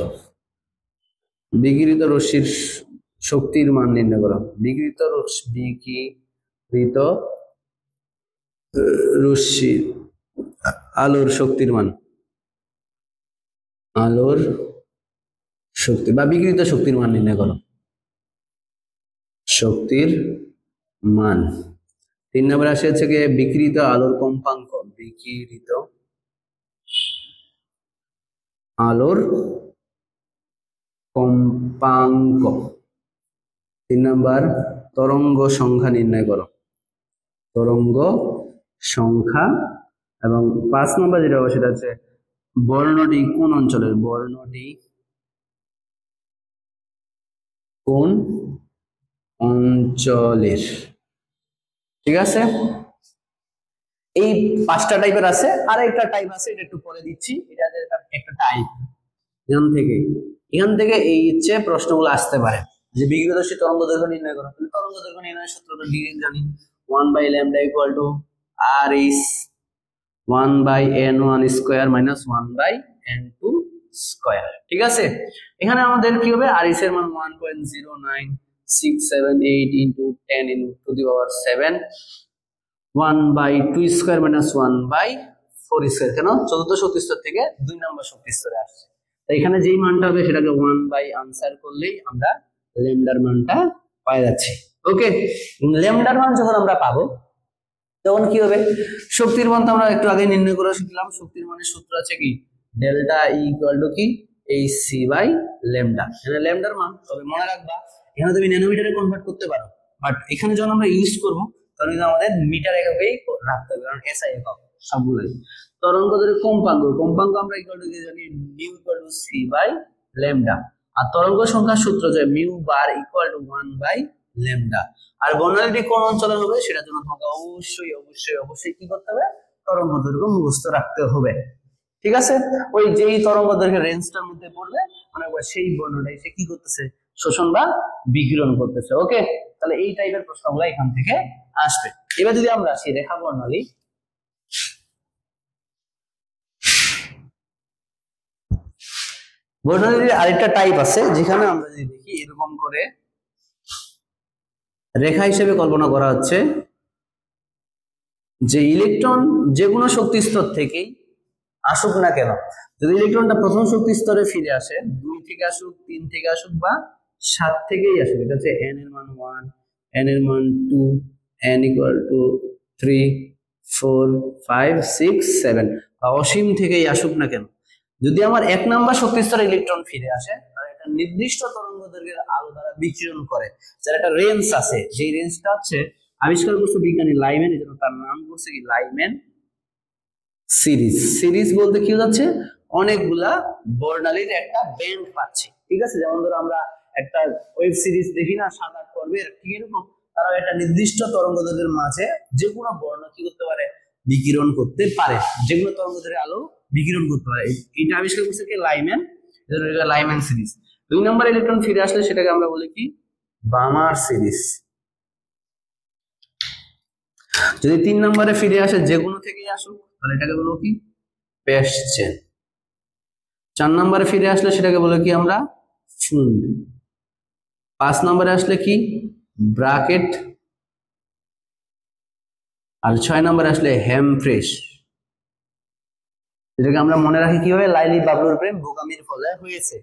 বিকিরিত রশ্মির শক্তির মান নির্ণয় করো, বিকিরিত রশ্মির আলোর শক্তির মান, আলোর শক্তি বা বিকিরিত শক্তির মান নির্ণয় করো, শক্তির মান। 3 নম্বরে আসে হচ্ছে গিয়ে বিকিরিত আলোর কম্পাঙ্ক, বিকিরিত আলোর কম্পাঙ্ক। 3 নম্বর তরঙ্গ সংখ্যা নির্ণয় করো, তরঙ্গ সংখ্যা। এবং 5 নম্বর যেটা হবে সেটা হচ্ছে বর্ণটি কোন অঞ্চলের, বর্ণটি কোন অঞ্চলের। ঠিক আছে, এই 5টা টাইপের আছে, আর একটা টাইপ আছে, এটা একটু পরে দিচ্ছি, এটা একটা টাইপ। এখান থেকে এই হচ্ছে প্রশ্নগুলো আসতে পারে, যে বিকিরিত রশ্মির তরঙ্গ দৈর্ঘ্য নির্ণয় করো। তরঙ্গ দৈর্ঘ্য নির্ণয়ের সূত্রটা ডিরেক্ট জানি, 1/λ = r is 1/n1 square minus 1/n2 square. ঠিক আছে, এখানে আমাদের কি হবে, আর এর মান 1.09678 into 10 to the power 7, 1/2 square minus 1/4 square. কেন, চতুর্থ শক্তি স্তর থেকে 2 নম্বর শক্তি স্তরে আসছে, তাই এখানে যেই মানটা হবে সেটাকে 1 আনসার করলেই আমরা ল্যামডার মানটা পাই যাচ্ছি। ওকে, ল্যামডার মান যখন আমরা পাবো তখন কি হবে, শক্তির মান তো আমরা একটু আগে নির্ণয় করে শিখলাম, শক্তির মানের সূত্র আছে কি, ডেল্টা ই ইকুয়াল টু কি hc বাই ল্যামডা। এখানে ল্যামডার মান, তবে মনে রাখবা এখানে তুমি ন্যানোমিটারে কনভার্ট করতে পারো, বাট এখানে যখন আমরা ইউজ করব তখন কিন্তু আমাদের মিটার এককেই রাখতে হবে, কারণ এসআই একক সবগুলাই। তরঙ্গ দৈর্ঘ্য কম্পাঙ্ক, কম্পাঙ্ক আমরা ইকুয়াল টু কি জানি, mu equal to c by lambda. আর তরঙ্গ সংখ্যার সূত্র যে মিউ বার ইকুয়াল টু 1/λ। আর বর্ণালীটি কোন অঞ্চলে হবে সেটার জন্য তোমাকে অবশ্যই অবশ্যই অবশ্যই কি করতে হবে, তরঙ্গ দৈর্ঘ্য মুখস্থ রাখতে হবে। ঠিক আছে, ওই যেই তরঙ্গ দৈর্ঘ্যের রেঞ্জটার মধ্যে পড়বে মানে সেই বর্ণটাই সে কি করতেছে, শোষণ বা বিকিরণ করতেছে। ওকে, তাহলে এই টাইপের প্রশ্নগুলো এখান থেকে আসবে। এবার যদি আমরা আসি রেখা বর্ণালী, বর্ণালীর আরেকটা টাইপ আছে, যেখানে আমরা যদি দেখি এরকম করে রেখা হিসেবে কল্পনা করা হচ্ছে যে ইলেকট্রন যে কোনো শক্তি স্তর থেকেই আসুক না কেন, যদি ইলেকট্রনটা প্রথম শক্তি স্তরে ফিরে আসে, 2 থেকে আসুক, 3 থেকে আসুক বা 7 থেকেই আসুক, এটা হচ্ছে n এর মান 1, n এর মান 2, n ইকুয়াল টু 3, 4, 5, 6, 7 বা অসীম থেকেই আসুক না কেন, যদি আমার 1 নাম্বার শক্তি স্তরে ইলেকট্রন ফিরে আসে, তাহলে একটা নির্দিষ্ট তরঙ্গ দৈর্ঘ্যের আলো দ্বারা বিকিরণ করে, যার একটা রেঞ্জ আছে, যেই রেঞ্জটা হচ্ছে আবিষ্কার করছে বিজ্ঞানী লাইম্যান, এজন্য তার নাম করছে কি লাইম্যান সিরিজ। সিরিজ বলতে কি হচ্ছে, অনেকগুলা বর্ণালীর একটা ব্যান্ড পাচ্ছি। ঠিক আছে, যেমন ধরো আমরা একটা ওয়েব সিরিজ দেখি না 7-8 পর্বের, ঠিক এরকম তারা একটা নির্দিষ্ট তরঙ্গ দৈর্ঘ্যের মাঝে যে কোনো বর্ণ কি করতে পারে, বিকিরণ করতে পারে, যেগুলো তরঙ্গ দৈর্ঘ্যের আলো বিকিরণ করতে পারে। এটা আবিষ্কার করছে কি লাইম্যান, এটা লাইম্যান সিরিজ। 2 নম্বর ইলেকট্রন ফিরে আসলে সেটাকে আমরা বলি কি, বামার সিরিজ। যদি 3 নম্বরে ফিরে আসে যে কোনো থেকেই আসুক, তাহলে এটাকে বলবো কি, পেশচেন। 4 নম্বরে ফিরে আসলে সেটাকে বলে কি আমরা, ফুন্ড। 5 নম্বরে আসলে কি, ব্রাকেট আর 6 নম্বর আসলে হেমফ্রেশ, যেটাকে আমরা মনে রাখি কিভাবে, লাইলি বাবলুর প্রেম বোকামির ফলে হয়েছে।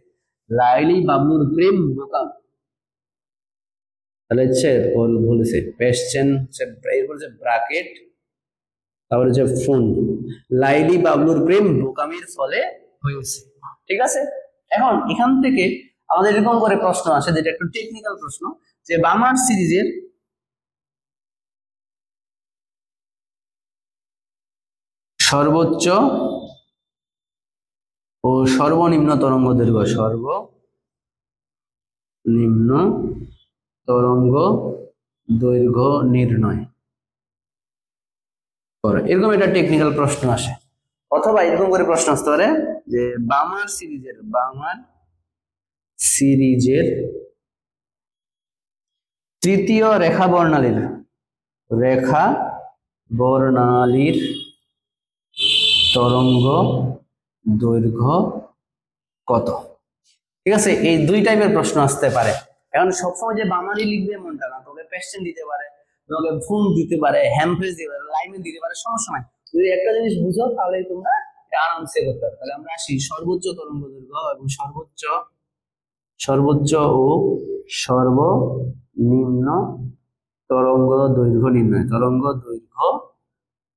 লাইলি বাবলুর প্রেম বোকাম, তাহলে হচ্ছে বলেছে পেশচেন, এরপর যে ব্র্যাকেট, তারপরে যে ফোন, লাইলি বাবলুর প্রেম বোকামির ফলে হয়েছে। ঠিক আছে, এখন এখান থেকে আমাদের এরকম করে প্রশ্ন আসে, যেটা একটু টেকনিক্যাল প্রশ্ন, যে বামার সিরিজের সর্বোচ্চ ও সর্বনিম্ন তরঙ্গ দৈর্ঘ্য, সর্বনিম্ন তরঙ্গ দৈর্ঘ্য নির্ণয় করো, এরকম একটা টেকনিক্যাল প্রশ্ন আসে। অথবা এরকম করে প্রশ্ন আসতে পারে যে বামার সিরিজের তৃতীয় রেখা বর্ণালীর তরঙ্গ দৈর্ঘ্য কত। ঠিক আছে, এই দুই টাইপের প্রশ্ন আসতে পারে। এখন সবসময় যে বামালি লিখবে এমনটা না, তবে পেশচেন দিতে পারে, তোমাকে ফোন দিতে পারে, হ্যামফ্রেজ দিতে পারে, লাইনে দিতে পারে, সমস্যা নাই। যদি একটা জিনিস বুঝো তাহলে তোমরা আরামসে করতে পারো। তাহলে আমরা আসি সর্বোচ্চ তরঙ্গ দৈর্ঘ্য এবং সর্বোচ্চ ও সর্বনিম্ন তরঙ্গ দৈর্ঘ্য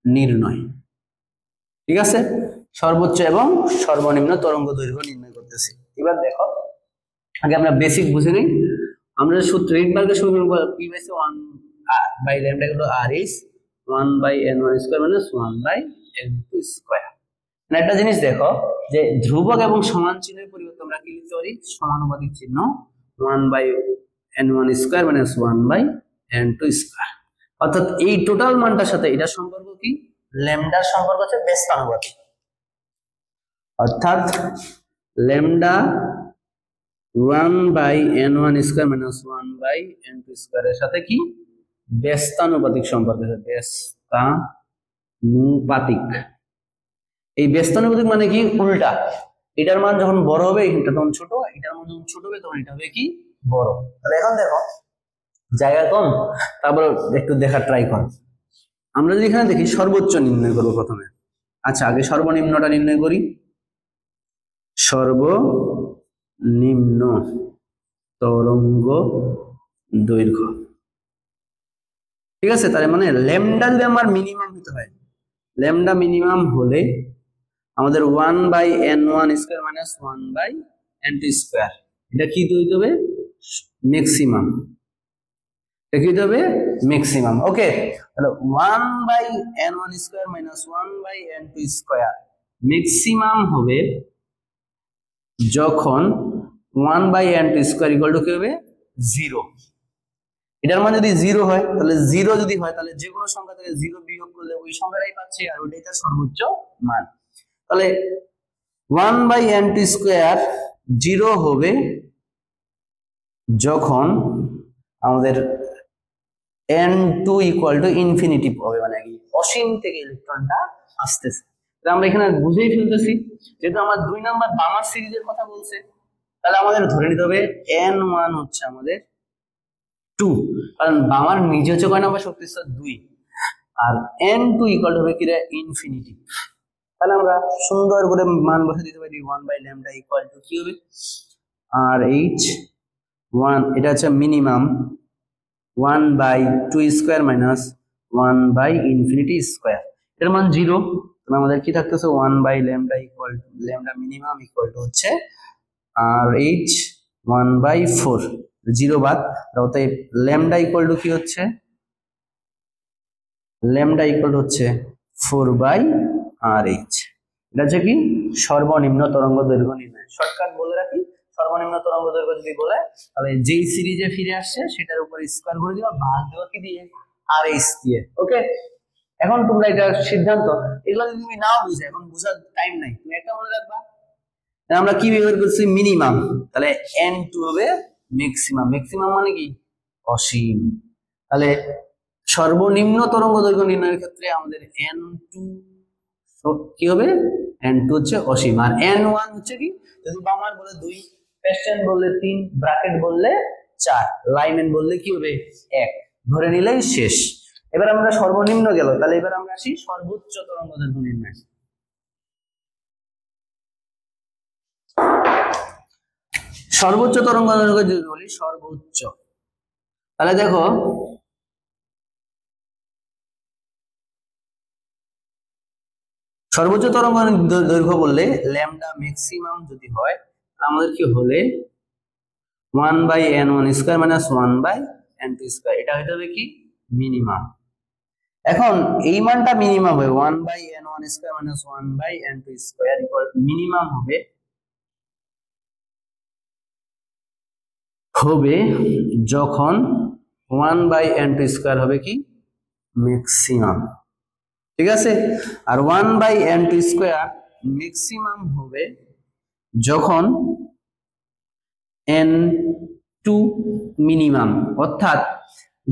নির্ণয়। ঠিক আছে, সর্বোচ্চ এবং সর্বনিম্ন তরঙ্গ দৈর্ঘ্য নির্ণয় করতেছি। এবার দেখো, আগে আমরা বেসিক বুঝে নিই। আমরা সূত্র রিডবার্গের সমীকরণ কি পাইছি, 1 by lambda equal R is 1 by n1 square minus 1 by n2 square. মানে একটা জিনিস দেখো, যে ধ্রুবক এবং সমান চিহ্নের পরিবর্তে আমরা কি লিখতে পারি, সমানুপাতিক চিহ্ন, 1 by n1 square minus 1 by n2 square. অর্থাৎ এই টোটাল মানটার সাথে এটা সম্পর্ক কি, ল্যামডার সম্পর্ক হচ্ছে ব্যস্তানুপাতিক। অর্থাৎ lambda 1 by n1 square minus 1 by n2 স্কয়ারের সাথে কি ব্যস্তানুপাতিক সম্পর্ক আছে, ব্যস্তানুপাতিক। এই ব্যস্তানুপাতিক মানে কি, উল্টা, এটার মান যখন বড় হবে এটা তখন ছোট, এটার মান যখন ছোট হবে তখন এটা হবে কি বড়। তাহলে এখন দেখো জায়গা কম, তারপর একটু দেখার ট্রাই কর। আমরা যদি এখানে দেখি সর্বোচ্চ নির্ণয় করবো প্রথমে। আচ্ছা, আগে সর্বনিম্নটা নির্ণয় করি। সর্বনিম্ন তরঙ্গ দৈর্ঘ্য, ঠিক আছে। তাহলে মানে ল্যামডা যদি আমার মিনিমাম হতে হয়, ল্যামডা মিনিমাম হলে আমাদের 1 by n1 square minus 1 by n2 square, এটা কি হইতে হবে, ম্যাক্সিমাম। এটা কি হইতে হবে, ম্যাক্সিমাম। ওকে, তাহলে 1 by n1 square minus 1 by n2 square maximum হবে যখন 1 by n2 square equal to কি হবে, 0। এটার মান যদি 0 হয়, তাহলে 0 যদি হয় তাহলে যে কোনো সংখ্যা থেকে 0 বিয়োগ করলে ওই সংখ্যাটাই পাচ্ছি, আর ওইটাই তার সর্বোচ্চ মান। তাহলে 1 বাই n2 স্কয়ার 0 হবে যখন আমাদের n2 ইকুয়াল টু ইনফিনিটি হবে, মানে কি অসীম থেকে ইলেকট্রনটা আসতেছে। আমরা এখানে বুঝেই ফেলতেছি, যেহেতু আমার 2 নাম্বার বামার সিরিজের কথা বলছে, তাহলে আমাদের ধরে নিতে হবে n1 হচ্ছে আমাদের 2, কারণ বামার নিজে হচ্ছে কয় নাম্বার শক্তি স্তর 2, আর n2 ইকুয়াল হবে কি রে, ইনফিনিটি। তাহলে আমরা সুন্দর করে মান বসে দিতে পারি, 1 বাই ল্যামডা ইকুয়াল টু কি হবে, আর এইচ 1, এটা হচ্ছে minimum 1 by 2 square minus 1 by infinity square, এর মান 0। তাহলে আমাদের কি থাকতেছে, 1 by lambda equal to lambda minimum equal to হচ্ছে আর এইচ 1 বাই 4, 0 বাদ। অতএব ল্যামডা ইকুয়াল টু কি হচ্ছে, ল্যামডা ইকুয়াল টু হচ্ছে 4 বাই আর এইচ। এটা হচ্ছে কি সর্বনিম্ন তরঙ্গ দৈর্ঘ্য নির্ণয়। শর্টকাট বলে রাখি, সর্বনিম্ন তরঙ্গ দৈর্ঘ্য যদি বলে, তাহলে যেই সিরিজে ফিরে আসছে সেটার উপর স্কয়ার করে দিবা, ভাগ দেওয়া কি দিয়ে, আর এইচ দিয়ে। ওকে, এখন তোমরা এটা সিদ্ধান্ত, এগুলো যদি তুমি নাও বুঝে, এখন বুঝার টাইম নাই, তুমি একটা মনে রাখবা, আমরা কি ব্যবহার করছি, মিনিমাম, তাহলে n2 হবে ম্যাক্সিমাম। ম্যাক্সিমাম মানে কি অসীম। তাহলে সর্বনিম্ন তরঙ্গ দৈর্ঘ্য নির্ণয়ের ক্ষেত্রে আমাদের n2 কি হবে, n2 হচ্ছে অসীম, আর n1 হচ্ছে কি, যদি বামার বলে 2, পেশচেন বললে 3, ব্র্যাকেট বললে 4, লাইমেন বললে কি হবে 1, ধরে নিলেই শেষ। এবার আমরা সর্বনিম্ন গেল, তাহলে এবার আমরা আসি সর্বোচ্চ তরঙ্গ দৈর্ঘ্য নির্ণয়। সর্বোচ্চ তরঙ্গ দৈর্ঘ্য যদি বলি সর্বোচ্চ, তাহলে দেখো সর্বোচ্চ তরঙ্গ দৈর্ঘ্য বললে ল্যামডা ম্যাক্সিমাম যদি হয় আমাদের কি হলে 1/n1² - 1/n2², এটা হইতে হবে কি মিনিমাম। এখন এই মানটা মিনিমাম হবে 1/n1² - 1/n2² মিনিমাম হবে যখন 1/n2² হবে কি ম্যাক্সিমাম, ঠিক আছে। আর 1/n2² ম্যাক্সিমাম হবে যখন n2 মিনিমাম, অর্থাৎ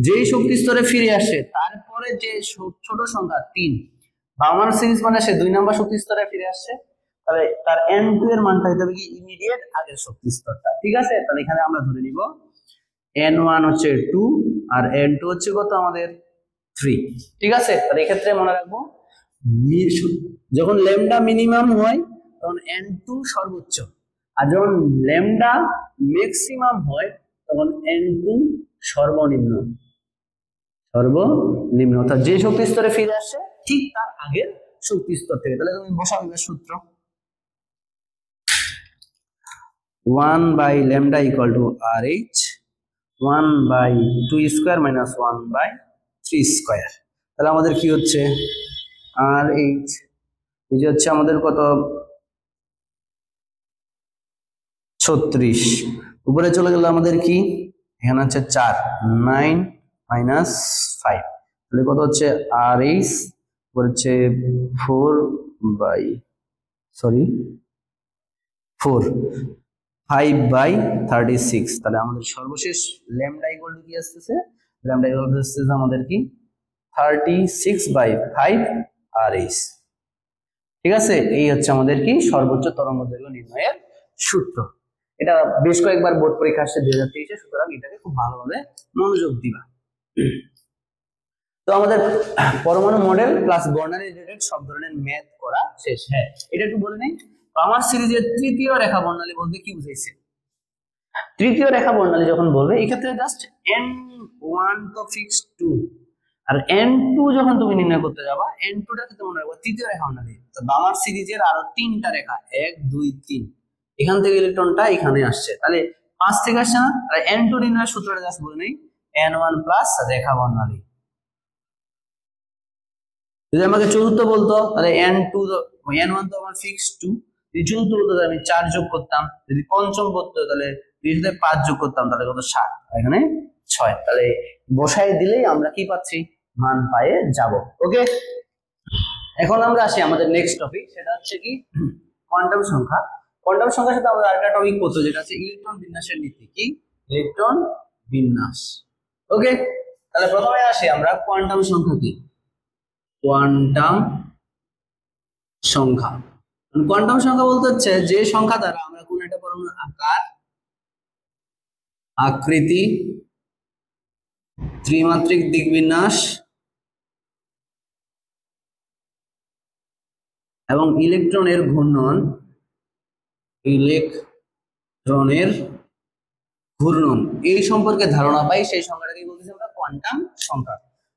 যেই শক্তি স্তরে ফিরে আসে তারপরে যে ছোট সংখ্যা 3 বার্নৌলি সিরিজ মানে সে 2 নম্বর শক্তি স্তরে ফিরে আসছে, তাহলে তার n2 এর মানটা হতে হবে কি ইমিডিয়েট আগের শক্তি স্তরটা, ঠিক আছে। তাহলে এখানে আমরা ধরে নিব n1 হচ্ছে 2 আর n2 হচ্ছে কত আমাদের 3, ঠিক আছে। তাহলে এই ক্ষেত্রে মনে রাখবো যখন ল্যামডা মিনিমাম হয় তখন n2 সর্বোচ্চ, আর যখন ল্যামডা ম্যাক্সিমাম হয় তখন n2 সর্বনিম্ন, অর্থাৎ যে শক্তি স্তরে ফিরে আসে ঠিক তার আগের শক্তি স্তর থেকে। তাহলে তুমি বসাবে সূত্র 1/λ = RH 1/2² - 1/3²। তাহলে আমাদের কি হচ্ছে RH এই যে হচ্ছে আমাদের কত 36, উপরে চলে গেল আমাদের কি এখানে হচ্ছে 4 9 - 5, তাহলে কত হচ্ছে RH হচ্ছে 5/36। তাহলে আমাদের সর্বশেষ ল্যামডা ইকুয়াল টু কি আসছে, ল্যামডা ইকুয়াল টু আসছে আমাদের কি 36/5 RH, ঠিক আছে। এই হচ্ছে আমাদের কি সর্বোচ্চ তরঙ্গ দৈর্ঘ্য নির্ণয়ের সূত্র। এটা বেশ কয়েকবার বোর্ড পরীক্ষা আসছে 2023-এ, সুতরাং এটাকে খুব ভালোভাবে মনোযোগ দিবা। তো আমাদের পরমাণু মডেল প্লাস বর্ণালী রিলেটেড সব ধরনের ম্যাথ করা শেষ। হ্যাঁ, এটা একটু বলে নেই, আমার সিরিজের তৃতীয় রেখা বর্ণালী বলতে কি বুঝাইছে। তৃতীয় রেখা বর্ণালী যখন বলবে এই ক্ষেত্রে জাস্ট n1 তো ফিক্সড 2 আর n2 যখন তুমি নির্ণয় করতে যাবা n2টা ক্ষেত্রে মনে রাখবা তৃতীয় রেখা বর্ণালী, তো আমার সিরিজের আরো 3টা রেখা 1 2 3, এখান থেকে ইলেকট্রনটা এখানে আসছে, তাহলে 5 থেকে আসছে না, তাহলে n2 নির্ণয়ের সূত্রটা জাস্ট বলে নেই n1 প্লাস রেখা বর্ণালী। যদি আমাকে চতুর্থ বলতো তাহলে n1 তো আমার ফিক্সড 2, যদি চতুর্থ বলতো তাহলে আমি 4 যোগ করতাম, যদি পঞ্চম বলতো তাহলে 5 যোগ করতাম, তাহলে কত 7, এখানে 6। তাহলে বসাই দিলেই আমরা কি পাচ্ছি মান পায়ে যাব। ওকে, এখন আমরা আসি আমাদের নেক্সট টপিক, সেটা হচ্ছে কি কোয়ান্টাম সংখ্যা। কোয়ান্টাম সংখ্যার সাথে আমাদের আরেকটা টপিক পড়তো যেটা হচ্ছে ইলেকট্রন বিন্যাসের নীতি। কি ইলেকট্রন বিন্যাস। ওকে, তাহলে প্রথমে আসি আমরা কোয়ান্টাম সংখ্যা কি, কোয়ান্টাম সংখ্যা। কোয়ান্টাম সংখ্যা বলতে হচ্ছে যে সংখ্যা দ্বারা আমরা কোন একটা পরমাণুর আকার, আকৃতি, ত্রিমাত্রিক দিকবিন্যাস এবং ইলেকট্রনের ঘূর্ণন এই সম্পর্কে ধারণা পাই, সেই সংখ্যাটাকে বলতেছি আমরা কোয়ান্টাম সংখ্যা।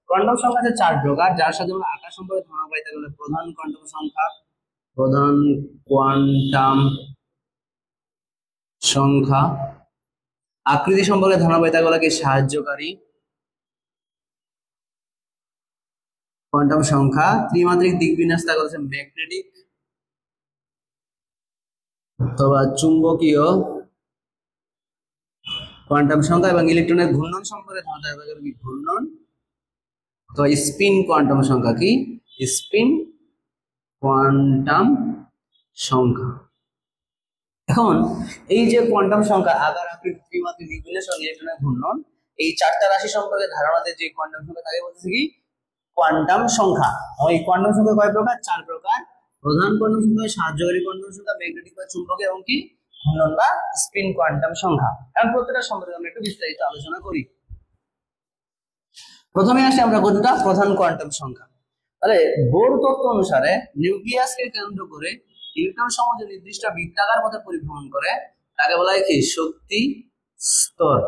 কোয়ান্টাম সংখ্যা আছে 4 প্রকার, যার সাথে আমরা আকার সম্পর্কে ধারণা পাই তাকে বলে প্রধান কোয়ান্টাম সংখ্যা, প্রধান কোয়ান্টাম সংখ্যা। আকৃতি সম্পর্কে ধারণা পাই তাকে বলে কি সাহায্যকারী কোয়ান্টাম সংখ্যা। ত্রিমাত্রিক দিকবিন্যাস তাকে বলছে ম্যাগনেটিক অথবা চুম্বকীয় কোয়ান্টাম সংখ্যা, এবং ইলেকট্রনের ঘূর্ণন সম্পর্কে ধারণা পাই কি ঘূর্ণন অথবা স্পিন কোয়ান্টাম সংখ্যা। কি স্পিন কোয়ান্টাম সংখ্যা। এখন এই যে কোয়ান্টাম সংখ্যা আকার, আকৃতি, ত্রিমাত্রিক দিকবিন্যাস এবং ইলেকট্রনের ঘূর্ণন, এই 4টা রাশি সম্পর্কে ধারণা দেয় যে কোয়ান্টাম সংখ্যা তাকে বলতেছে কি কোয়ান্টাম সংখ্যা। এই কোয়ান্টাম সংখ্যা কয় প্রকার? 4 প্রকার। প্রধান কোয়ান্টাম সংখ্যা, সাহায্যকারী কোয়ান্টাম সংখ্যা, ম্যাগনেটিক বা চুম্বকীয় এবং কি ঘূর্ণন বা স্পিন কোয়ান্টাম সংখ্যা। এখন প্রত্যেকটা সম্পর্কে আমরা একটু বিস্তারিত আলোচনা করি। প্রথমে আসি আমরা কতটা প্রধান কোয়ান্টাম সংখ্যা। তাহলে বোর তত্ত্ব অনুসারে নিউক্লিয়াসকে কেন্দ্র করে ইলেকট্রন সমূহ যে নির্দিষ্ট বৃত্তাকার পথে পরিভ্রমণ করে তাকে বলা হয় কি শক্তি স্তর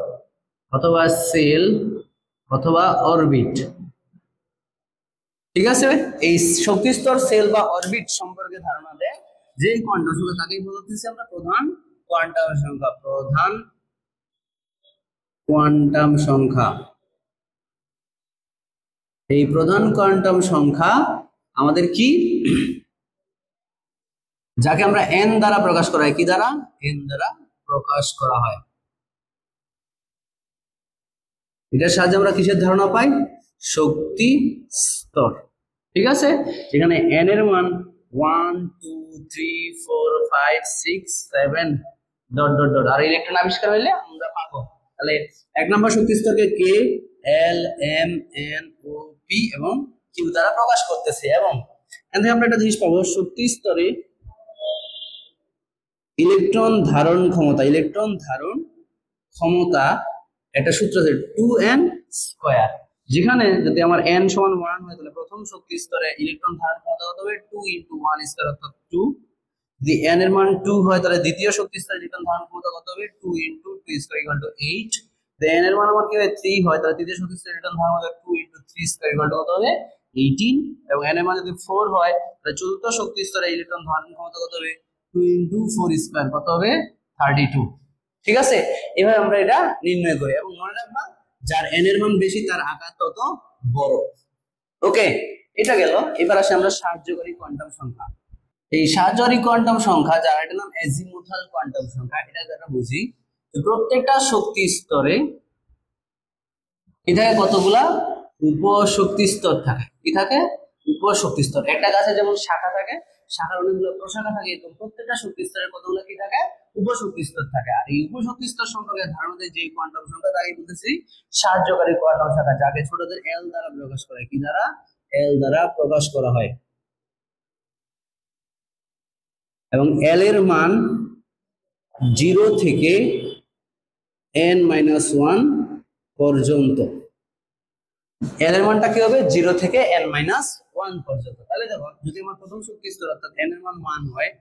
অথবা সেল অথবা অরবিট। ঠিক আছে, এই শক্তি স্তর সেল বা অরবিট সম্পর্কে ধারণা দেয় যে কোয়ান্টাম সংখ্যা তাকেই বলতেছি আমরা প্রধান কোয়ান্টাম সংখ্যা। প্রধান কোয়ান্টাম সংখ্যা, এই প্রধান কোয়ান্টাম সংখ্যা আমাদের কি, যাকে আমরা n দ্বারা প্রকাশ করা হয়, কি দ্বারা, n দ্বারা প্রকাশ করা হয়। এটার সাহায্যে আমরা কিসের ধারণা পাই, শক্তি স্তর। ঠিক আছে, যেখানে n এর মান 1 2 3 4 5 6 7 ডট ডট ডট আর ইলেকট্রন আবিষ্কার হইলে আমরা পাবো। তাহলে এক নম্বর শক্তি স্তরকে কে, এল, এম, এন, ও, পি এবং কিউ দ্বারা প্রকাশ করতেছে। এবং এখান থেকে আমরা একটা জিনিস পাবো, শক্তি স্তরে ইলেকট্রন ধারণ ক্ষমতা, ইলেকট্রন ধারণ ক্ষমতা একটা সূত্র আছে 2n স্কয়ার, যেখানে যদি আমার n সমান 1 হয় তাহলে প্রথম শক্তি স্তরে ইলেকট্রন ধারণ ক্ষমতা কত হবে 2 * 1 স্কয়ার অর্থাৎ 2। যদি n এর মান 2 হয় তাহলে দ্বিতীয় শক্তি স্তরে ইলেকট্রন ধারণ ক্ষমতা কত হবে 2 * 2 স্কয়ার = 8। যদি n এর মান আমার কি হয় 3 হয় তাহলে তৃতীয় শক্তি স্তরে ইলেকট্রন ধারণ ক্ষমতা 2 * 3 স্কয়ার = কত হবে 18। এবং n এর মান যদি 4 হয় তাহলে চতুর্থ শক্তি স্তরে ইলেকট্রন ধারণ ক্ষমতা কত হবে 2 * 4 স্কয়ার কত হবে 32। ঠিক আছে, এভাবে আমরা এটা নির্ণয় করি। এবং মনে রাখবা যার n এর মান বেশি তার আকার তত বড়। ওকে, এটা গেল। এবার আসি আমরা সাহায্যকারী কোয়ান্টাম সংখ্যা। এই সাহায্যকারী কোয়ান্টাম সংখ্যা যার এটা নাম অ্যাজিমুথাল কোয়ান্টাম সংখ্যা, এটা যারা বুঝি প্রত্যেকটা শক্তি স্তরে কি থাকে, কতগুলা উপশক্তি স্তর থাকে। কি থাকে, উপশক্তি স্তর। একটা গাছে যেমন শাখা থাকে, শাখার অনেকগুলো প্রশাখা থাকে, তো প্রত্যেকটা শক্তি স্তরে কতগুলো কি থাকে, উপশক্তি স্তর থাকে। আর এই উপশক্তি স্তর সম্পর্কে ধারণা দেয় যে কোয়ান্টাম সংখ্যা তাকে বলতেছি সাহায্যকারী কোয়ান্টাম সংখ্যা, যাকে ছোটদের এল দ্বারা প্রকাশ করা হয়। কি দ্বারা, এল দ্বারা প্রকাশ করা হয়। এবং এল এর মান 0 থেকে n-1 পর্যন্ত। এল এর মানটা কি হবে 0 থেকে n-1 পর্যন্ত। তাহলে দেখো যদি আমার প্রথম শক্তি স্তর অর্থাৎ n এর মান 1 হয়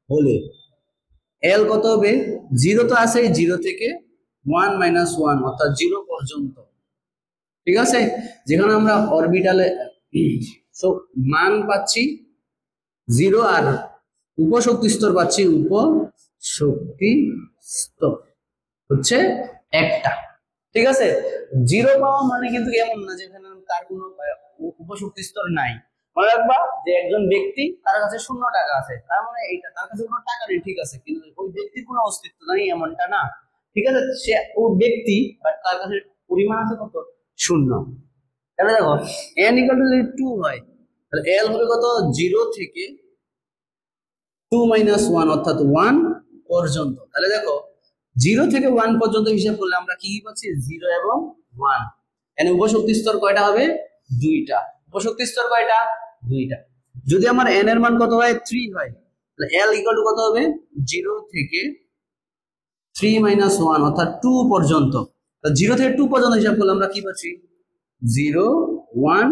হলে এল কত হবে, 0 তো আছে, 0 থেকে 1-1 অর্থাৎ 0 পর্যন্ত। ঠিক আছে, যেখানে আমরা অরবিটালে মান পাচ্ছি 0 আর উপশক্তি স্তর পাচ্ছি, উপশক্তি স্তর হচ্ছে একটা। ঠিক আছে, 0 পাওয়া মানে কিন্তু এমন না যেখানে তার কোনো উপশক্তি স্তর নাই। মনে রাখবা যে একজন ব্যক্তি তার কাছে 0 টাকা আছে, তার মানে এইটা তার কাছে কোনো টাকা নেই, ঠিক আছে, কিন্তু ওই ব্যক্তির কোনো অস্তিত্ব নেই এমনটা না। ঠিক আছে, সে ও ব্যক্তি বাট তার কাছে পরিমাণ আছে কত, 0। তাহলে দেখো n = যদি 2 হয় তাহলে l হবে কত, 0 থেকে 2-1 অর্থাৎ 1 পর্যন্ত। তাহলে দেখো 0 থেকে 1 পর্যন্ত হিসাব করলে আমরা কি পাচ্ছি, 0 এবং 1। এখানে উপশক্তি স্তর কয়টা হবে, 2টা। উপশক্তি স্তর কয়টা, 2টা। যদি আমার n এর মান কত হয় 3 হয় তাহলে l = কত হবে, 0 থেকে 3-1 অর্থাৎ 2 পর্যন্ত। 0 থেকে 2 পর্যন্ত হিসাব করলে আমরা কি পাচ্ছি, 0 1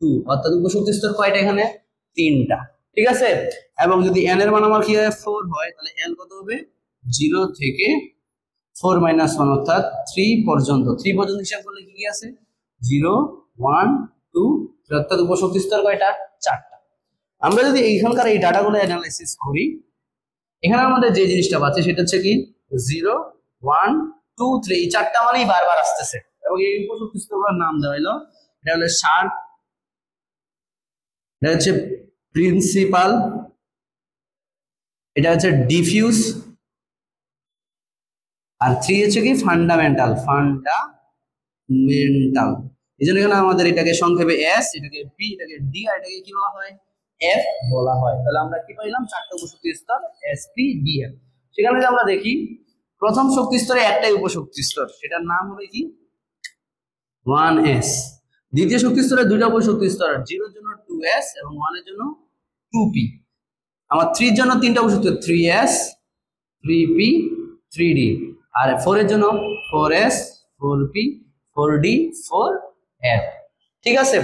2 অর্থাৎ উপশক্তি স্তর কয়টা, এখানে 3টা। ঠিক আছে, এবং যদি n এর মান আমার কি হয় 4 হয় তাহলে l কত হবে, 0 থেকে 4-1 অর্থাৎ 3 পর্যন্ত। 3 পর্যন্ত হিসাব করলে কি কি আছে, 0 1 2 অর্থাৎ উপশক্তি স্তর কয়টা, 4টা। আমরা যদি এইখানকার এই ডাটাগুলো অ্যানালাইসিস করি, এখানে আমাদের যে জিনিসটা পাচ্ছি সেটা হচ্ছে কি 0 1 2 3, এই 4টা মানেই বারবার আসতেছে। এবং এই উপশক্তি স্তরগুলোর নাম দেওয়া হলো, এটা হলো শার্প, এটা হচ্ছে প্রিন্সিপাল, এটা হচ্ছে ডিফিউজ, আর 3 হচ্ছে কি ফান্ডামেন্টাল। ফান্ডামেন্টাল এই জন্য এখানে আমাদের এটাকে সংক্ষেপে এস, এটাকে পি, এটাকে ডি, আর এটাকে কি বলা হয়, এফ বলা হয়। তাহলে আমরা কি পাইলাম, 4টা উপশক্তি স্তর এস পি ডি এফ। সেখানে যদি আমরা দেখি প্রথম শক্তি স্তরে একটাই উপশক্তি স্তর, সেটার নাম হবে কি 1s। দ্বিতীয় শক্তি স্তরে 2টা উপশক্তি স্তর, 0 এর জন্য 2s এবং 1 এর জন্য 2p। আমার 3 এর জন্য 3টা উপশক্তি, 3s 3p 3d, আর 4 এর জন্য 4s 4p 4d 4f। ঠিক আছে,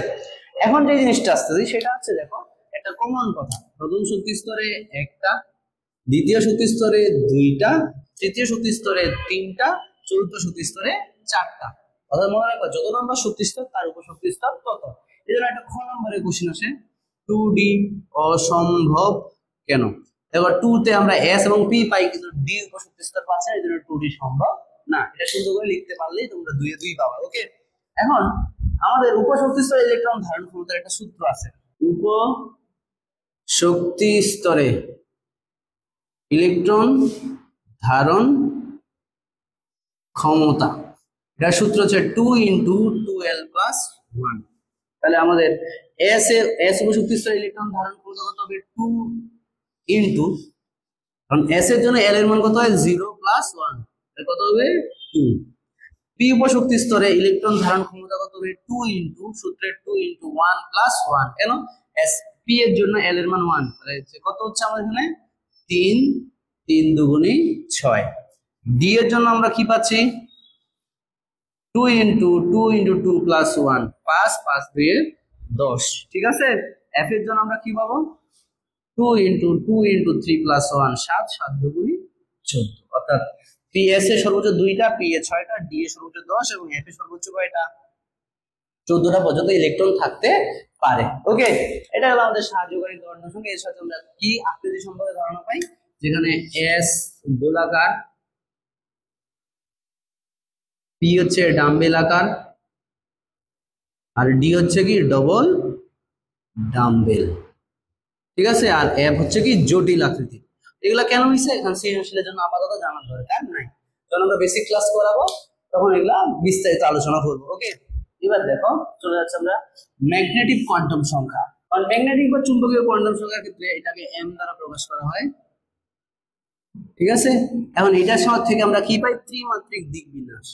এখন যে জিনিসটা আসতেছে সেটা হচ্ছে দেখো একটা কমন কথা, প্রথম শক্তি স্তরে একটা, দ্বিতীয় শক্তি স্তরে দুইটা, তৃতীয় শক্তি স্তরে তিনটা, চতুর্থ শক্তি স্তরে চারটা। অর্থাৎ মনে রাখবা যত নম্বর শক্তি স্তর তার উপর শক্তি স্তর তত। এই জন্য একটা খ নম্বরের কোশ্চেন আসে 2D অসম্ভব কেন। এবার 2 তে আমরা S এবং P পাই কিন্তু D উপর শক্তি স্তর পাচ্ছি না, এই জন্য 2D সম্ভব না। এটা সুন্দর করে লিখতে পারলেই তোমরা 2 এ 2 পাবা। ওকে, এখন আমাদের উপ শক্তি স্তরে ইলেকট্রন ধারণ ক্ষমতার একটা সূত্র আছে। উপ শক্তি স্তরে ইলেকট্রন ধারণ ক্ষমতা, এটার সূত্র হচ্ছে 2 × 2L + 1। তাহলে আমাদের S উপশক্তি স্তরে ইলেকট্রন ধারণ ক্ষমতা কত হবে 2 ইনটু, কারণ S এর জন্য L এর মান কত হয় 0 + 1, তাহলে কত হবে 2। P উপশক্তি স্তরে ইলেকট্রন ধারণ ক্ষমতা কত হবে 2 ইনটু, সূত্রে 2 × 1 + 1, কেন P এর জন্য L এর মান 1, তাহলে কত হচ্ছে আমাদের এখানে 3, 3 × 2 = 6। D এর জন্য আমরা কি পাচ্ছি 2 × 2 + 1 5, 5 × 2 = 10। ঠিক আছে, F এর জন্য আমরা কি পাবো 2 × 2 × 3 + 1 7, 7 × 2 = 14। অর্থাৎ PS এর সর্বোচ্চ 2টা, P এর 6টা, D এর সর্বোচ্চ 10 এবং F এর সর্বোচ্চ কয়টা 14টা পর্যন্ত ইলেকট্রন থাকতে পারে। ওকে, এটা হলো আমাদের সাহায্যকারী ধর্মের সঙ্গে। এর সাথে আমরা কি আকৃতি সম্পর্কে ধারণা পাই, যেখানে S গোলাকার, P হচ্ছে ডাম্বেল আকার, আর D হচ্ছে কি ডবল ডাম্বেল। ঠিক আছে, আর F হচ্ছে কি জটিল আকৃতি। এগুলা কেন হইছে এখানে সৃজনশীলের জন্য আপাতত জানার দরকার নাই, যখন আমরা বেসিক ক্লাস করাবো তখন এগুলা বিস্তারিত আলোচনা করব। ওকে, এবার দেখো চলে যাচ্ছে আমরা ম্যাগনেটিক কোয়ান্টাম সংখ্যা। কারণ ম্যাগনেটিক বা চুম্বকীয় কোয়ান্টাম সংখ্যার ক্ষেত্রে এটাকে m দ্বারা প্রকাশ করা হয়। ঠিক আছে, এখন এটার সঙ্গে থেকে আমরা কি পাই ত্রিমাত্রিক দিক বিন্যাস,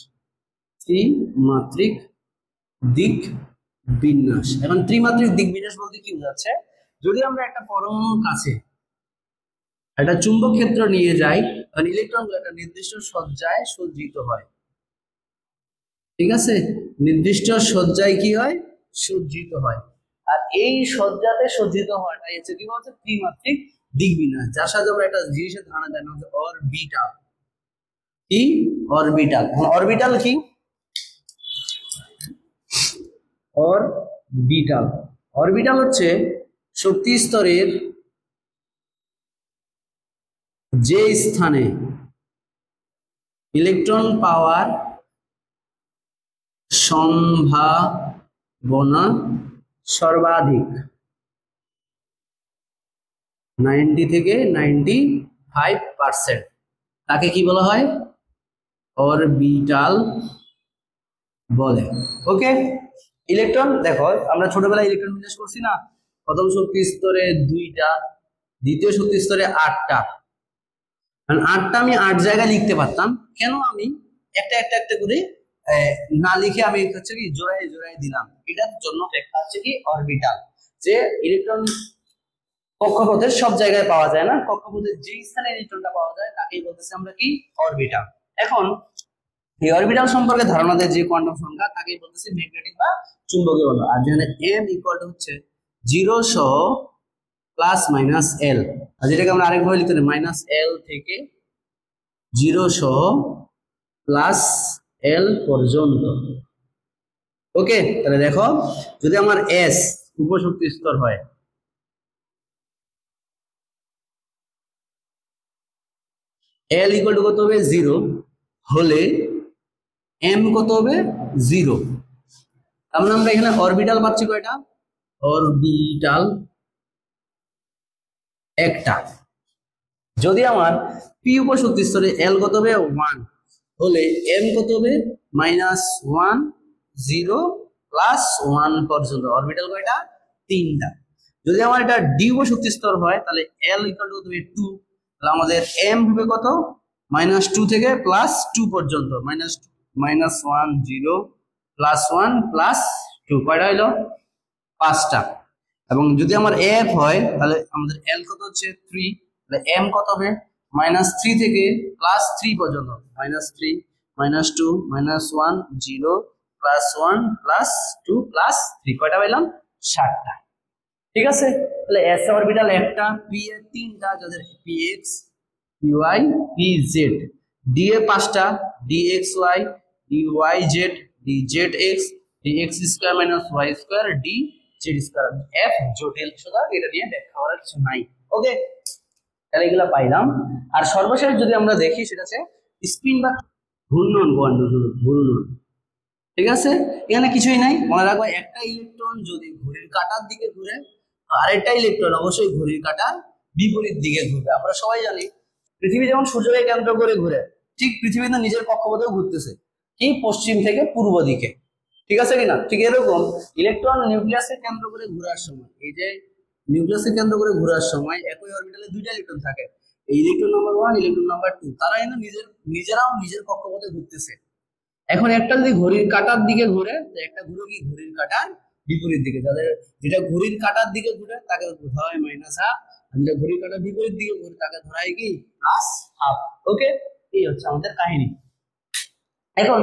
ত্রিমাত্রিক দিক বিন্যাস। এখন ত্রিমাত্রিক দিক বিন্যাস বলতে কি বোঝাচ্ছে, যদি আমরা একটা পরমাণুর কাছে একটা চুম্বক ক্ষেত্র নিয়ে যাই তখন ইলেকট্রনগুলো একটা নির্দিষ্ট সজ্জায় সজ্জিত হয়। ঠিক আছে, নির্দিষ্ট সজ্জায় কি হয় সজ্জিত হয়, আর এই সজ্জাতে সজ্জিত হওয়াটাই হচ্ছে কি বলছে ত্রিমাত্রিক দিক বিন্যাস, যার সাথে আমরা একটা জিনিসের ধারণা দেন হচ্ছে অরবিটাল। কি অরবিটাল, অরবিটাল কি অরবিটাল, অরবিটাল হচ্ছে শক্তি স্তরের যে স্থানে ইলেকট্রন পাওয়ার সম্ভাবনা সর্বাধিক 90 থেকে 95%, তাকে কি বলা হয় অরবিটাল বলে। ওকে, ইলেকট্রন দেখো আমরা ছোটবেলায় ইলেকট্রন বিন্যাস করছি না, প্রথম শক্তি স্তরে 2টা, দ্বিতীয় শক্তি স্তরে 8টা, কারণ 8টা আমি 8 জায়গায় লিখতে পারতাম, কেন আমি একটা একটা একটা করে না লিখে আমি হচ্ছে কি জোড়ায় জোড়ায় দিলাম, এটার জন্য একটা হচ্ছে কি অরবিটাল, যে ইলেকট্রন কক্ষপথের সব জায়গায় পাওয়া যায় না, কক্ষপথের যে স্থানে ইলেকট্রনটা পাওয়া যায় তাকেই বলতেছি আমরা কি অরবিটাল। এখন এই অরবিটাল সম্পর্কে ধারণা দেয় যে কোয়ান্টাম সংখ্যা তাকেই বলতেছি ম্যাগনেটিক বা চুম্বকীয় বন্ধন। আর যেখানে m = হচ্ছে 0 সহ +-l, আর যেটাকে আমরা আরেকভাবে লিখতে পারি -l থেকে 0 সহ +l পর্যন্ত। ওকে, তাহলে দেখো যদি আমার S উপশক্তি স্তর হয়, L = কত হবে 0 হলে m কত হবে 0, তার মানে আমরা এখানে অরবিটাল পাচ্ছি কয়টা অরবিটাল একটা। যদি আমার p উপশক্তি স্তরে L কত হবে 1 হলে m কত হবে -1 0 +1 পর্যন্ত, অরবিটাল কয়টা 3টা। যদি আমার এটা d উপশক্তি স্তর হয় তাহলে L = 2, তাহলে আমাদের m হবে কত -2 থেকে +2 পর্যন্ত, -1 0 +1 +2, কয়টা হইলো 5টা। এবং যদি আমার f হয় তাহলে আমাদের L কত হচ্ছে 3, তাহলে m কত হবে -3 থেকে +3 পর্যন্ত, -3 -2 -1 0 প্লাস 1 প্লাস 2 প্লাস 3 কয়টা পাইলাম 7টা। ঠিক আছে, তাহলে s অরবিটাল একটা, p এর তিনটা যাদের px py pz, d এ পাঁচটা dxy dyz dzx dx square minus y square dz square. f জটিল, সুতরাং এটা নিয়ে ব্যাখ্যা করার কিছু নাই। ওকে, তাহলে এগুলা পাইলাম। আর সর্বশেষ যদি আমরা দেখি সেটা হচ্ছে স্পিন বা ঘূর্ণন ঘূর্ণন। ঠিক আছে, এখানে কিছুই নাই, মনে রাখবো একটা ইলেকট্রন যদি ঘড়ির কাঁটার দিকে ঘুরে, আরেকটা ইলেকট্রন অবশ্যই ঘড়ির কাঁটার বিপরীত দিকে ঘুরবে। আমরা সবাই জানি পৃথিবী যেমন সূর্যকে কেন্দ্র করে ঘুরে, ঠিক পৃথিবী তো নিজের কক্ষপথেও ঘুরতেছে, কি পশ্চিম থেকে পূর্ব দিকে। ঠিক আছে কিনা? ঠিক এরকম ইলেকট্রন নিউক্লিয়াসকে কেন্দ্র করে ঘোরার সময়, এই যে নিউক্লিয়াসকে কেন্দ্র করে ঘোরার সময় একই অরবিটালে দুইটা ইলেকট্রন থাকে, এই ইলেকট্রন নাম্বার 1 ইলেকট্রন নাম্বার 2, তারা কিন্তু নিজেরাও নিজের কক্ষপথে ঘুরতেছে। এখন একটা যদি ঘড়ির কাঁটার দিকে ঘুরে, একটা ঘুরে কি ঘড়ির কাঁটার বিপরীত দিকে, যেটা ঘড়ির কাঁটার দিকে ঘুরে তাকে ধরা হয় মাইনাস হাফ, আর যেটা ঘড়ির কাঁটার বিপরীত দিকে ঘুরে তাকে ধরা হয় কি প্লাস হাফ। ওকে, এই হচ্ছে আমাদের কাহিনী। এখন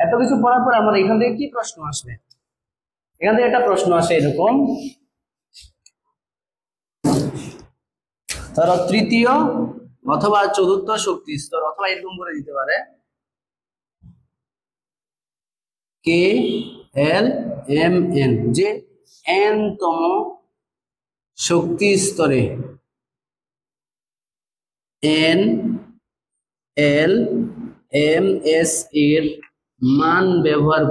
এত কিছু পড়ার পর আমার এখান থেকে কি প্রশ্ন আসবে? এখান থেকে একটা প্রশ্ন আসে এরকম, ধরো তৃতীয় অথবা চতুর্থ শক্তি স্তর, অথবা এরকম করে দিতে পারে কে এল এম এন, যে এন তম শক্তি স্তরে এন এল এম এস এর মান ব্যবহার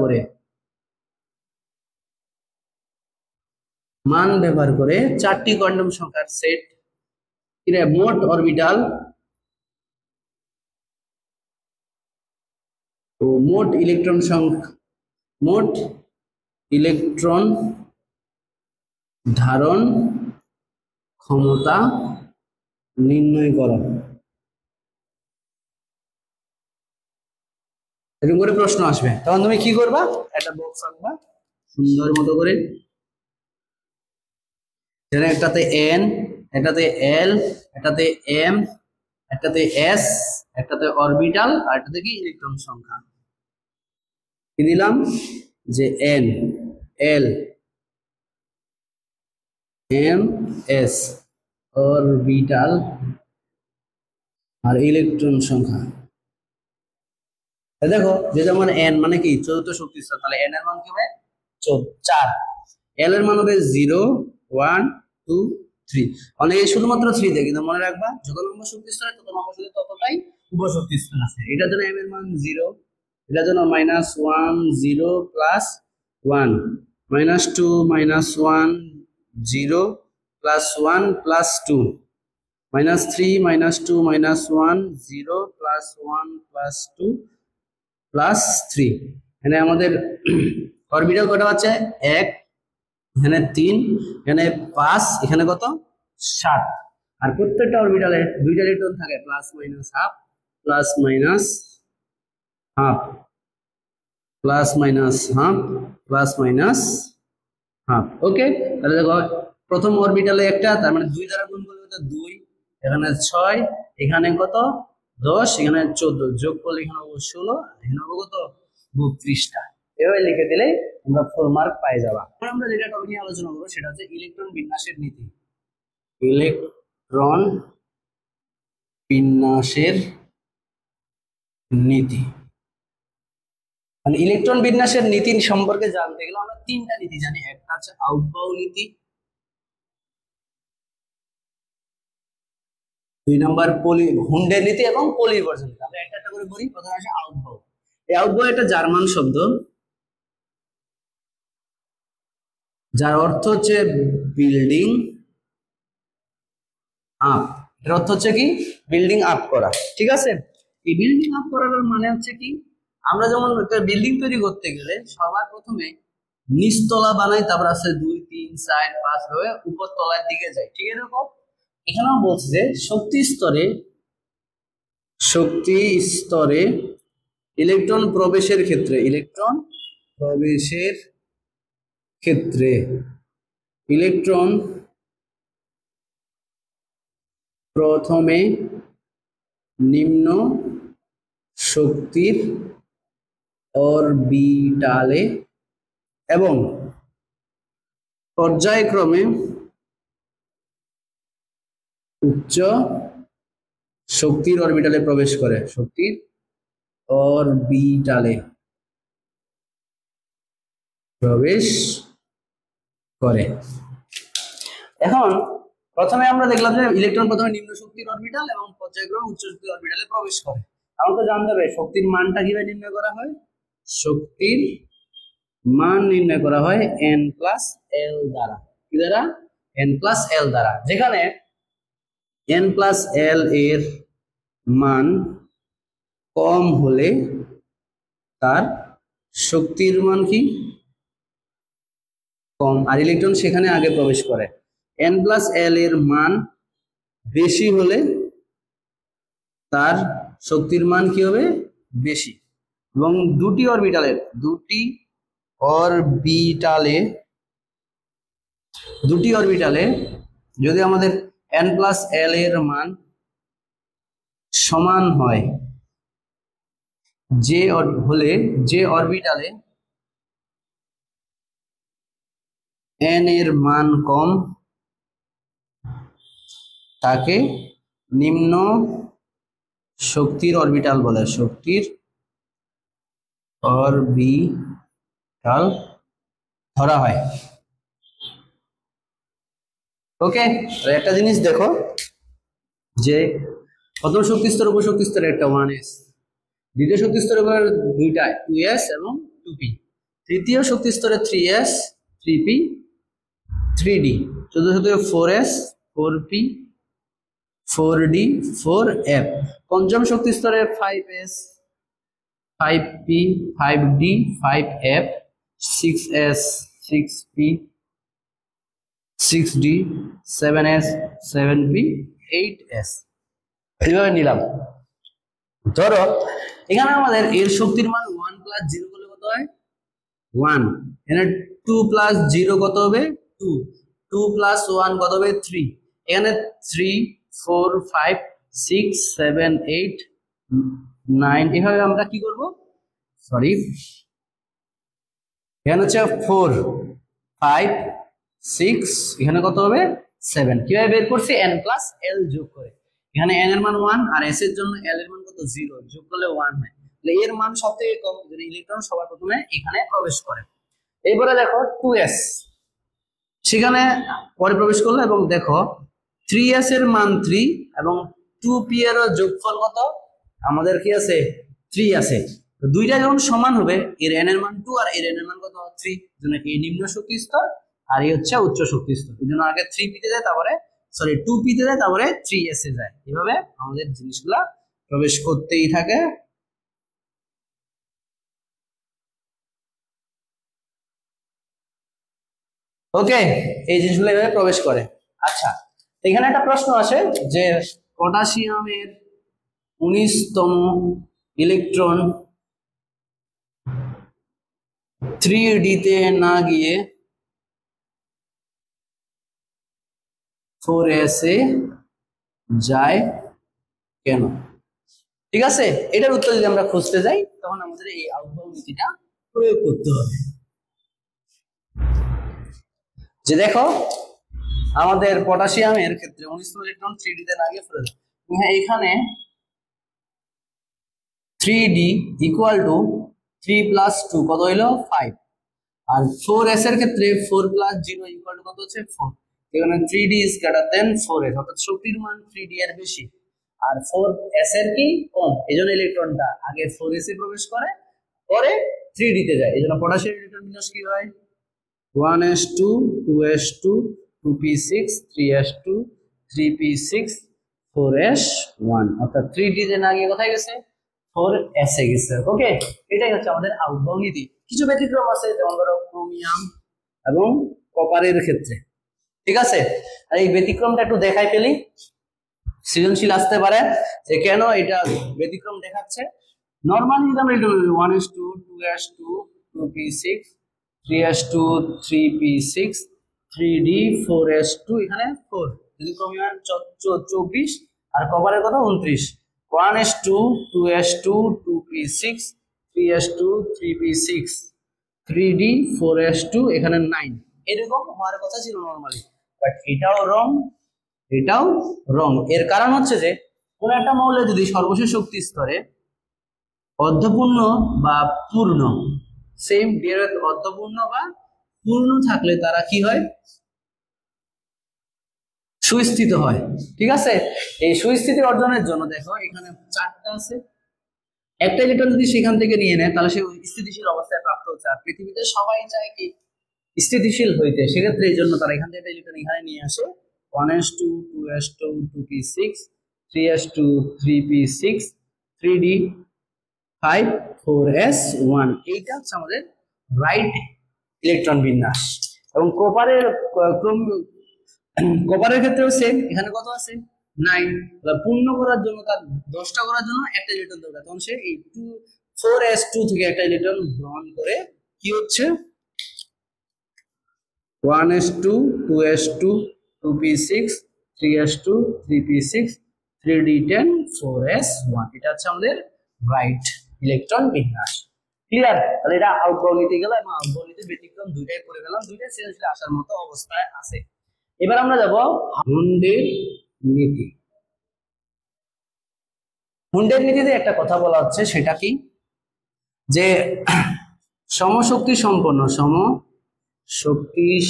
করে চারটি কোয়ান্টাম সংখ্যার সেট, মোট অরবিটাল ও মোট ইলেকট্রন ধারণ ক্ষমতা নির্ণয় করো। এরকম করে প্রশ্ন আসবে, তখন তুমি কি করবা? একটা বক্স আঁকবা সুন্দর মতো করে, একটাতে এন, একটাতে এল, একটাতে এম, একটাতে এস, একটাতে অরবিটাল, আর একটাতে কি ইলেকট্রন সংখ্যা। কি দিলাম? যে n l m s orbital আর ইলেকট্রন সংখ্যা। দেখো, যেটা আমার এন মানে কি চতুর্থ শক্তি স্তর, তাহলে এন এর মান কি হবে 4, এল এর মান হবে 0 1 2 3। অনেকে শুধুমাত্র 3 দেয়, কিন্তু মনে রাখবা যত নম্বর শক্তি স্তর তত নম্বর শক্তি ততটাই উপশক্তি স্তর আছে। এটার জন্য এম এর মান 0, এটার জন্য -1 0 plus 1 -2 -1 0 plus 1 plus 2 -3 -2 -1 0 plus 1 plus 2 plus 3। এখানে আমাদের অরবিটাল কটা আছে? 1, এখানে 3, এখানে 5, এখানে কত 7। আর প্রত্যেকটা অরবিটালে দুইটা ইলেকট্রন থাকে, plus minus half plus minus half plus minus half plus minus half. Okay, তাহলে দেখো প্রথম অরবিটালে একটা, তার মানে 2 দ্বারা গুণ করলে কত 2, এখানে 6, এখানে কত 10, এখানে 14, যোগ করলে এখানে হবে 16, এখানে হবে কত 32টা। এভাবে লিখে দিলে তোমরা 4 মার্ক পাই যাবা। এখন আমরা যেটা টপিক নিয়ে আলোচনা করবো সেটা হচ্ছে ইলেকট্রন বিন্যাসের নীতি। ইলেকট্রন বিন্যাসের নীতি, মানে ইলেকট্রন বিন্যাসের নীতি সম্পর্কে জানতে গেলে আমরা 3টা নীতি জানি। একটা হচ্ছে আউটবাউ নীতি, 2 নম্বর হুন্ডের নীতি এবং পলিবর্জন নীতি। আমরা একটা একটা করে বলি। প্রথমে আসে আউটবাউ। এই আউটবাউ একটা জার্মান শব্দ, যার অর্থ হচ্ছে বিল্ডিং আপ। এর অর্থ হচ্ছে কি বিল্ডিং আপ করা। ঠিক আছে, এই বিল্ডিং আপ করার মানে হচ্ছে কি, আমরা যেমন একটা বিল্ডিং তৈরি করতে গেলে সবার প্রথমে নিচতলা বানাই, তারপর আছে 2 3 4 5 ভাবে উপর তলার দিকে যাই। ঠিক এরকম এখানেও বলছে যে শক্তি স্তরে ইলেকট্রন প্রবেশের ক্ষেত্রে ইলেকট্রন প্রথমে নিম্ন শক্তির অরবিটালে এবং পর্যায়ক্রমে উচ্চ শক্তির অরবিটালে প্রবেশ করে, শক্তির অরবিটালে প্রবেশ করে। এখন প্রথমে আমরা দেখলাম যে ইলেকট্রন প্রথমে নিম্ন শক্তির অরবিটাল এবং পর্যায়ক্রমে উচ্চ শক্তির অরবিটালে প্রবেশ করে। আমাকে জানতে হবে শক্তির মানটা কিভাবে নির্ণয় করা হয়। শক্তির মান নির্ণয় করা হয় n+l দ্বারা। কি দ্বারা? n+l দ্বারা, যেখানে n+l এর মান কম হলে তার শক্তির মান কি? কম, আর ইলেকট্রন সেখানে আগে প্রবেশ করে। n+l এর মান বেশি হলে তার শক্তির মান কি হবে? বেশি। এবং দুটি অরবিটালে যদি আমাদের n+l এর মান সমান হয়, যে অরবিটালে n এর মান কম তাকে নিম্ন শক্তির অরবিটাল বলে, শক্তির অরবিটাল ধরা হয়। ওকে, একটা জিনিস দেখো যে প্রথম শক্তি স্তর উপশক্তি স্তরে একটা 1s, দ্বিতীয় শক্তি স্তরে দুইটা 2s এবং 2p, তৃতীয় শক্তি স্তরে 3s 3p 3d, চতুর্থ 4s 4p 4d 4f, পঞ্চম শক্তি স্তরে 5s 5p 5d 5f, 6s 6p 6d 7s 7p 8s। এইভাবে নিলাম। ধরো এখানে আমাদের এর শক্তির মান 1+0 করলে কত হয়? 1। এখানে 2+0 কত হবে? 2। 2+1 কত হবে? 3। এখানে 3 4 5 6 7 8 9, এভাবে আমরা কি করব? সরি, এখানে হচ্ছে 4 5 6, এখানে কত হবে? 7। কিভাবে বের করছি? n+l যোগ করে। এখানে n এর মান 1 আর s এর জন্য l এর মান কত? 0, যোগ করলে 1 হয়। তাহলে এর মান সবথেকে কম, যদি ইলেকট্রন সবার প্রথমে এখানে প্রবেশ করে। এরপরে দেখো 2s সেখানে পরে প্রবেশ করলো, এবং দেখো 3s এর মান 3 এবং 2p এর যোগফল কত? আমাদের কি আছে? 3 আছে। তো দুইটা যখন সমান হবে, এর n এর মান 2 আর এর n এর মান কত? 3, জন্য এই নিম্ন শক্তি স্তর আর এই হচ্ছে উচ্চ শক্তি স্তর। এই জন্য আগে 3p তে যায়, তারপরে 2p তে যায়, তারপরে 3s এ যায়। এভাবে আমাদের জিনিসগুলা প্রবেশ করতেই থাকে। ওকে, এই জিনিসগুলো এভাবে প্রবেশ করে। আচ্ছা, এখানে একটা প্রশ্ন আসে যে পটাশিয়ামের 19তম ইলেকট্রন 3d তে না গিয়ে 4s এ যায় কেন? ঠিক আছে, এটার উত্তর যদি আমরা খুঁজতে যাই তখন আমাদের এই আউটবাউন্ড নীতিটা প্রয়োগ করতে হবে। যে দেখো আমাদের পটাশিয়ামের ক্ষেত্রে 19তম ইলেকট্রন 3d তে না গিয়ে 4s, হ্যাঁ এখানে 3d ইকুয়াল টু 3+2 কত হইলো? 5, আর 4s এর ক্ষেত্রে 4+0 ইকুয়াল টু কত হচ্ছে? 4। এখানে 3d is greater than 4s, অর্থাৎ শক্তির মান 3d এর বেশি আর 4s এর কি? কম। এজন্য ইলেকট্রনটা আগে 4s এ প্রবেশ করে, পরে 3d তে যায়। এজন্য পটাশিয়াম ইলেকট্রন বিন্যাস কি হয়? 1s2 2s2 2p6 3s2 3p6 4s1, অর্থাৎ 3d তে না গিয়ে কোথায় গেছে? 4s এ গেছে। ওকে, এটাই হচ্ছে আমাদের আউটবাউন্ড নীতি। কিছু ব্যতিক্রম আছে, যেমন ধরো ক্রোমিয়াম এবং কপারের ক্ষেত্রে। ঠিক আছে, আর এই ব্যতিক্রমটা একটু দেখাই ফেলি, সৃজনশীল আসতে পারে যে কেন এটা ব্যতিক্রম দেখাচ্ছে। নরমালি যদি আমরা 1s2 2s2 2p6 3s2 3p6 3d 4s2, এখানে 4, যদি ক্রোমিয়াম 24 আর কপারের কত? 29। 1s2 2s2 2p6 3s2 3p6 3d 4s2 এখানে 9 এরকম হওয়ার কথা ছিল নরমালি, বাট এটাও রং এটাও রং। এর কারণ হচ্ছে যে কোন একটা মৌলে যদি সর্বশেষ শক্তি স্তরে অর্ধপূর্ণ বা পূর্ণ, সেম ডিয়ার অর্ধপূর্ণ বা পূর্ণ থাকলে তারা কি হয়, সুস্থিত হয়। ঠিক আছে, এই সুস্থিতি অর্জনের জন্য দেখো এখানে 4টা আছে, একটা ইলেকট্রন যদি সেখান থেকে নিয়ে নেয় তাহলে সে স্থিতিশীল অবস্থায় প্রাপ্ত হচ্ছে। আর পৃথিবীতে সবাই চায় কি স্থিতিশীল হইতে, সেক্ষেত্রে এই জন্য তারা এখান থেকে একটা ইলেকট্রন এখানে নিয়ে আসে 1s2 2s2 2p6 3s2 3p6 3d 5 4s1। এইটা হচ্ছে আমাদের রাইট ইলেকট্রন বিন্যাস। এবং কপারের ক্ষেত্রেও সেম, এখানে কত আছে 9, পূর্ণ করার জন্য তার 10টা করার জন্য একটা ইলেকট্রন দরকার, তখন সে এই 4s2 থেকে একটা ইলেকট্রন গ্রহণ করে কি হচ্ছে 1s2 2s2 2p6 3s2 3p6 3d10 4s1। এটা হচ্ছে আমাদের রাইট ইলেকট্রন বিন্যাস। ক্লিয়ার? তাহলে এটা আউটবাউন্ড নিতে গেল এবং আউটবাউন্ড নিতে ব্যতিক্রম দুইটাই করে গেলাম, দুইটাই সৃজনশীল আসার মতো অবস্থায় আছে। এবার আমরা যাব হুন্ডের নীতি। হুন্ডের নীতিতে একটা কথা বলা হচ্ছে, সেটা কি যে সমশক্তি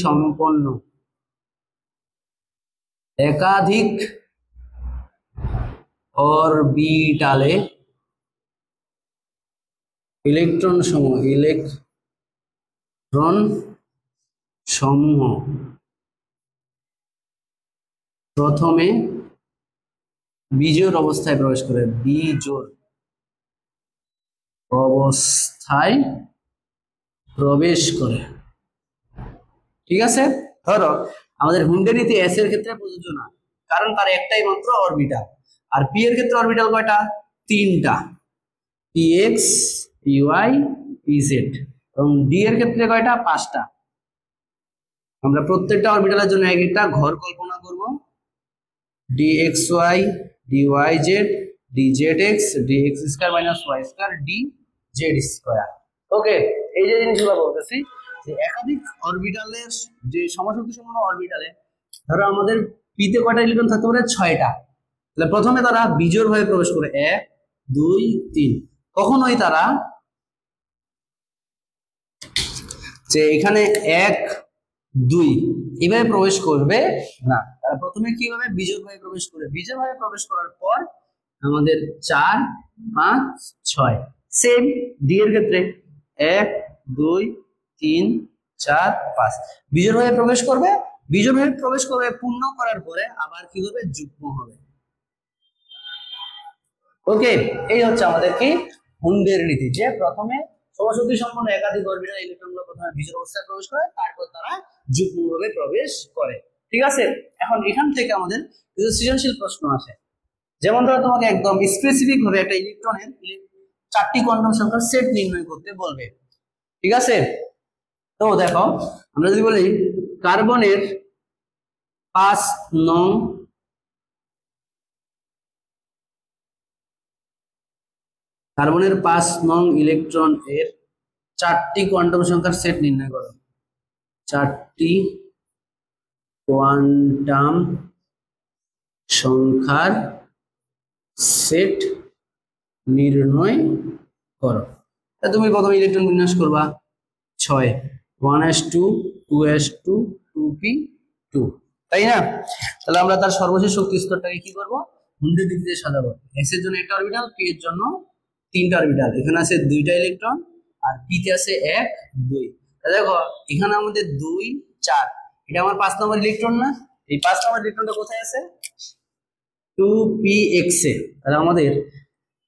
সম্পন্ন একাধিক অরবিটালে ইলেকট্রন সমূহ প্রথমে বিজোড় অবস্থায় প্রবেশ করে, বিজোড় অবস্থায় প্রবেশ করে। ঠিক আছে, ধরো আমাদের হুন্ডের নীতি এস এর ক্ষেত্রে প্রযোজ্য না, কারণ তার একটাই মাত্র অরবিটাল। আর পি এর ক্ষেত্রে অরবিটাল কয়টা? 3টা, px py pz। এবং ডি এর ক্ষেত্রে কয়টা? 5টা। আমরা প্রত্যেকটা অরবিটালের জন্য এক একটা ঘর কল্পনা করব, dxy dyz dzx dx square minus y square dz square. Okay, এই যে জিনিসগুলো বলতেছি যে একাধিক অরবিটালের যে সমশক্তি সম্পন্ন অরবিটালে ধরো আমাদের পিতে কয়টা ইলেকট্রন থাকতে পারে? 6টা। তাহলে প্রথমে তারা বিজোড় ভাবে প্রবেশ করে 1 2 3। কখনোই তারা যে এখানে 1 2 এভাবে প্রবেশ করবে না, তারা প্রথমে কিভাবে বিজোড় ভাবে প্রবেশ করে, বিজোড় ভাবে প্রবেশ করার পর আমাদের 4 5 6। সেম ডি এর ক্ষেত্রে 1 2 3 4 5 বিজোড় ভাবে প্রবেশ করবে, বিজোড় ভাবে প্রবেশ করবে, পূর্ণ করার পরে আবার কি হবে? যুগ্ম হবে। ওকে, এই হচ্ছে আমাদের কি হুন্ডের নীতি, যে প্রথমে সমশক্তি সম্পন্ন একাধিক অরবিটাল ইলেকট্রনগুলো প্রথমে বিজোড় অবস্থায় প্রবেশ করে, তারপর তারা যুগ্মভাবে প্রবেশ করে। ঠিক আছে, এখন এখান থেকে আমাদের কিছু সৃজনশীল প্রশ্ন আসে। যেমন ধরো তোমাকে একদম স্পেসিফিক ভাবে একটা ইলেকট্রনের 4টি কোয়ান্টাম সংখ্যার সেট নির্ণয় করতে বলবে। ঠিক আছে, তো দেখো আমরা যদি বলি কার্বনের 5 নং ইলেকট্রন এর 4টি কোয়ান্টাম সংখ্যার সেট নির্ণয় করো। 4টি কোয়ান্টাম সংখ্যার সেট নির্ণয় করো। তুমি প্রথমে ইলেকট্রন বিন্যাস করবা 6 1s2 2s2 2p2, তাই না? তাহলে আমরা তার সর্বশেষ শক্তি স্তরটাকে কি করব? হুন্ডের নীতিতে সাজাবো। s এর জন্য একটা অরবিটাল, p এর জন্য 3টা অরবিটাল, এখানে আছে 2টা ইলেকট্রন, আর p তে আছে 1 2। দেখো এখানে আমাদের 2 4, এটা আমার 5 নম্বর ইলেকট্রন না? এই 5 নম্বর ইলেকট্রনটা কোথায় আছে? 2px এ। তাহলে আমাদের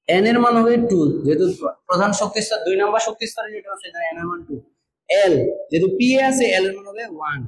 n এর মান হবে 2, যেহেতু প্রধান শক্তি স্তর 2 নম্বর শক্তি স্তরে যেটা আছে সেখানে n এর মান 2। l যেহেতু p এ আছে l এর মান হবে 1।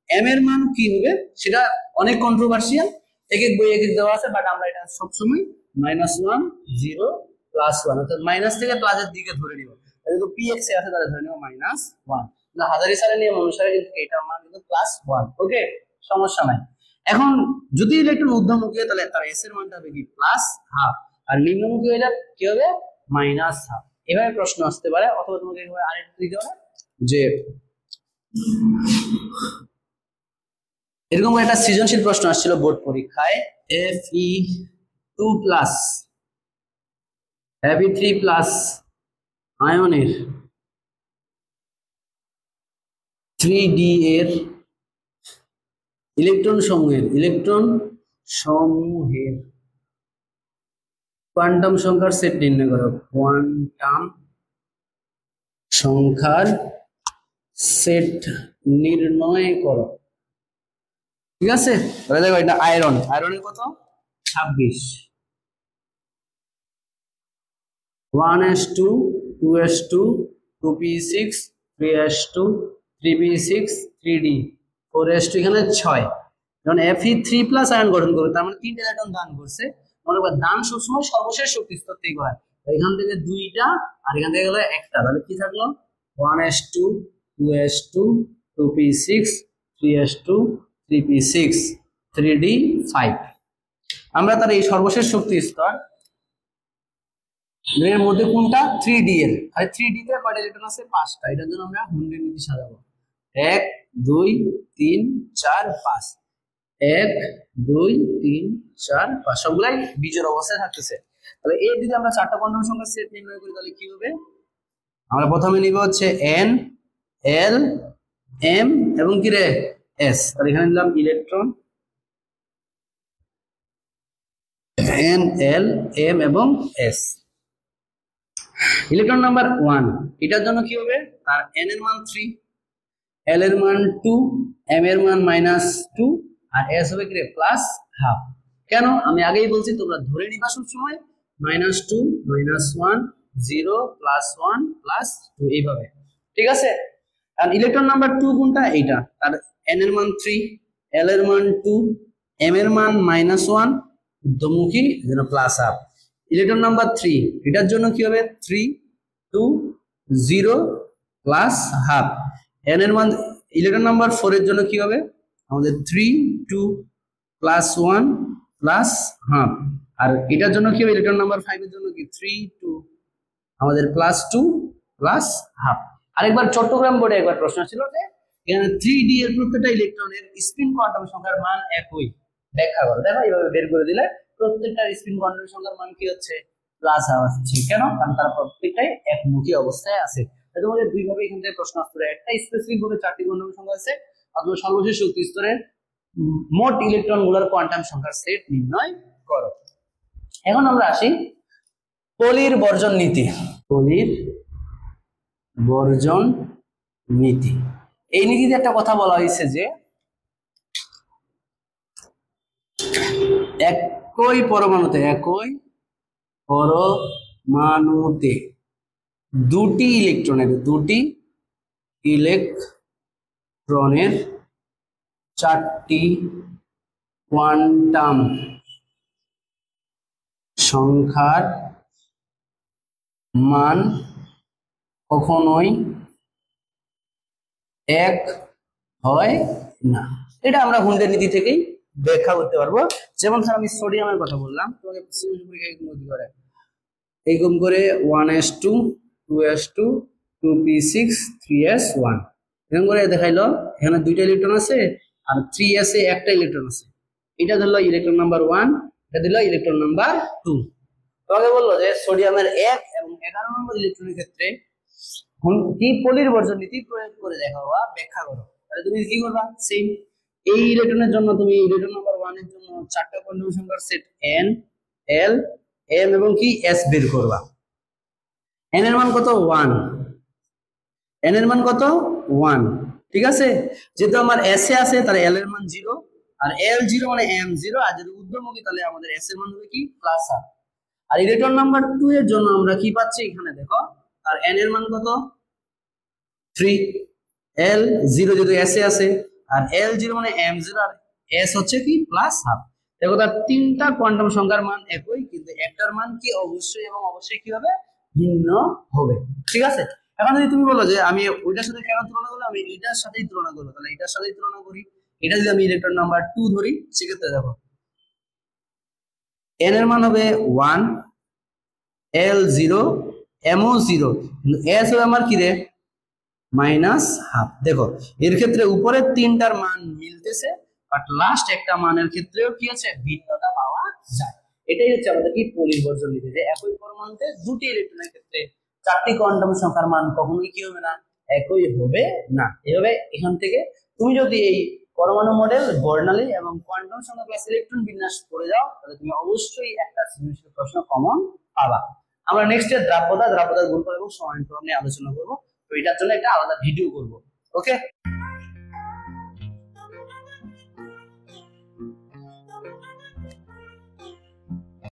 m এর মান কি হবে সেটা অনেক কন্ট্রোভার্সিয়াল, এক এক বই এক এক দেওয়া আছে, বাট আমরা এটা সব সময় -1 0 +1, অর্থাৎ মাইনাস থেকে প্লাসের দিকে ধরে নিব। যেহেতু px এ আছে তাহলে ধরে নিব -1। না, হাজারি স্যারের নিয়ম অনুসারে কিন্তু এটার মান কিন্তু +1। ওকে, সমস্যা নাই। এখন যদি ইলেকট্রন ঊর্ধ্বমুখী হয় তাহলে তার s এর মানটা হবে কি +12, আর নিম্নমুখী হলে কি হবে? -12। এভাবে প্রশ্ন আসতে পারে, অথবা তোমাকে এভাবে আরেকটু দিতে পারে যে এরকম একটা সৃজনশীল প্রশ্ন আসছিল বোর্ড পরীক্ষায়, Fe2+ Fe3+ আয়নের 3D এর ইলেকট্রন সমূহের কোয়ান্টাম সংখ্যার সেট নির্ণয় করো। কোয়ান্টাম সংখ্যার সেট নির্ণয় করো। ঠিক আছে, তাহলে দেখো এটা আয়রনের কত 26, 1s2 2s2 2p6 3s2 3p6 3d 4s2 এখানে 6। যখন Fe3+ আয়ন গঠন করবে তার মানে 3টা ইলেকট্রন দান করছে। মনে করো দান সবসময় সর্বশেষ শক্তি স্তর থেকে হয়, এখান থেকে 2টা আর এখান থেকে গেল একটা, তাহলে কি থাকলো 1s2 2s2 2p6 3s2 3p6 3d 5। আমরা তার এই সর্বশেষ শক্তি স্তর এর মধ্যে কোনটা 3d এর, আর 3d তে কয়টা ইলেকট্রন আছে 5টা। এটার জন্য আমরা হুন্ডের নীতি সাজাবো 1 2 3 4 5, 1 2 3 4 5 সবগুলাই বীজের অবস্থায় থাকতেছে। তাহলে এই যদি আমরা 4টা কোয়ান্টাম সংখ্যার সেট নির্ণয় করি তাহলে কি হবে, আমরা প্রথমে নিব হচ্ছে n l m এবং কি রে s। তাহলে এখানে দিলাম ইলেকট্রন n l m এবং s। ইলেকট্রন নাম্বার 1 এটার জন্য কি হবে, তার n এর মান 3, l এর মান 2, m এর মান -2 আর s হবে কি রে +½ কেন আমি আগেই বলছি তোমরা ধরে নিবা সব সময় -2 -1 0 +1 +2 এইভাবে। ঠিক আছে, আর ইলেকট্রন নাম্বার 2 কোনটা, এইটা, তার n এর মান 3, l এর মান 2, m এর মান -1 ঊর্ধ্বমুখী যেন +½ ইলেকট্রন নাম্বার 3 এটার জন্য কি হবে 3 2 0 +½ n এর মান। ইলেকট্রন নাম্বার 4 এর জন্য কি হবে আমাদের 3 2 +1 +½ আর এটার জন্য কি হবে ইলেকট্রন নাম্বার 5 এর জন্য কি 3 2 আমাদের +2 +½ আরেকবার চট্টগ্রাম বোর্ডে একবার প্রশ্ন ছিল যে এখানে 3d এর প্রত্যেকটা ইলেকট্রনের স্পিন কোয়ান্টাম সংখ্যার মান একই, ব্যাখ্যা করো। দেখো এইভাবে বের করে দিলে প্রত্যেকটা স্পিন কোয়ান্টাম সংখ্যার মান কি হচ্ছে +½ হচ্ছে। কেন, কারণ তারা প্রত্যেকটাই একমুখী অবস্থায় আছে। তোমাদের দুই ভাবে এখান থেকে প্রশ্ন আসতে পারে, একটা স্পেসিফিক ভাবে 4টি কোয়ান্টাম সংখ্যা আছে, অথবা সর্বশেষ শক্তি স্তরের মোট ইলেকট্রন গুলোর কোয়ান্টাম সংখ্যার সেট নির্ণয় করো। এখন আমরা আসি পলির বর্জন নীতি। পলির বর্জন নীতি, এই নীতিতে একটা কথা বলা হয়েছে যে একই পরমাণুতে দুটি ইলেকট্রনের 4টি কোয়ান্টাম সংখ্যার মান কখনোই এক হয় না। এটা আমরা হুন্ডের নীতি থেকেই ব্যাখ্যা করতে পারবো। যেমন স্যার আমি সোডিয়ামের কথা বললাম, তোমাকে এইরকম করে 1s2 2s2 2p6 3s1 এরকম করে দেখাইলো। এখানে 2টা ইলেকট্রন আছে আর 3s এ একটা ইলেকট্রন আছে। এটা ধরলো ইলেকট্রন নাম্বার 1, এটা দিল ইলেকট্রন নাম্বার 2। তোমাকে বললো যে সোডিয়ামের 1 এবং 11 নম্বর ইলেকট্রনের ক্ষেত্রে কি পলির বর্জন নীতি প্রয়োগ করে দেখাও বা ব্যাখ্যা করো। তাহলে তুমি কি করবা, সেম এই ইলেকট্রনের জন্য তুমি ইলেকট্রন নাম্বার 1 এর জন্য 4টা কোয়ান্টাম সংখ্যার সেট n l m এবং কি s বের করবা। n এর মান কত 1, n এর মান কত 1। ঠিক আছে, যেহেতু আমার s এ আছে তাহলে l এর মান 0 আর l0 মানে m0, আর যদি ঊর্ধ্বমুখী তাহলে আমাদের s এর মান হবে কি +½ আর ইলেকট্রন নাম্বার 2 এর জন্য আমরা কি পাচ্ছি এখানে দেখো, আর n এর মান কত 3, l0 যেহেতু s এ আছে আর l0 মানে m0 আর s হচ্ছে কি +½ দেখো তার 3টা কোয়ান্টাম সংখ্যার মান একই, কিন্তু একটার মান কি অবশ্যই এবং অবশ্যই কি হবে ভিন্ন হবে। ঠিক আছে, এখন যদি তুমি বলো যে আমি ওইটার সাথে কেন তুলনা করলাম, আমি এটার সাথেই তুলনা করবো, তাহলে এটার সাথেই তুলনা করি। এটা যদি আমি ইলেকট্রন নাম্বার 2 ধরি সেক্ষেত্রে দেখো n এর মান হবে 1, l0 এমও জিরো, কিন্তু এস হবে আমার কি রে মাইনাস হাফ। দেখো এর ক্ষেত্রে উপরের তিনটার মান মিলতেছে, বাট লাস্ট একটা মানের ক্ষেত্রেও কি আছে ভিন্নতা পাওয়া যায়। এটাই হচ্ছে আমাদের কি পরিবর্তন নীতি, যে একই পরমাণুতে দুটি ইলেকট্রনের ক্ষেত্রে চারটি কোয়ান্টাম সংখ্যার মান কখনোই কি হবে না, একই হবে না। এভাবে এখান থেকে তুমি যদি এই পরমাণু মডেল, বর্ণালী এবং কোয়ান্টাম সংখ্যা ক্লাস ইলেকট্রন বিন্যাস করে যাও, তাহলে তুমি অবশ্যই একটা সৃজনশীল প্রশ্ন কমন পাবা। আমরা নেক্সট দ্রাব্যতা, দ্রাব্যতার গুণফল এবং সমানুপাত নিয়ে আলোচনা করব। তো এটার জন্য একটা আলাদা ভিডিও করব। ওকে।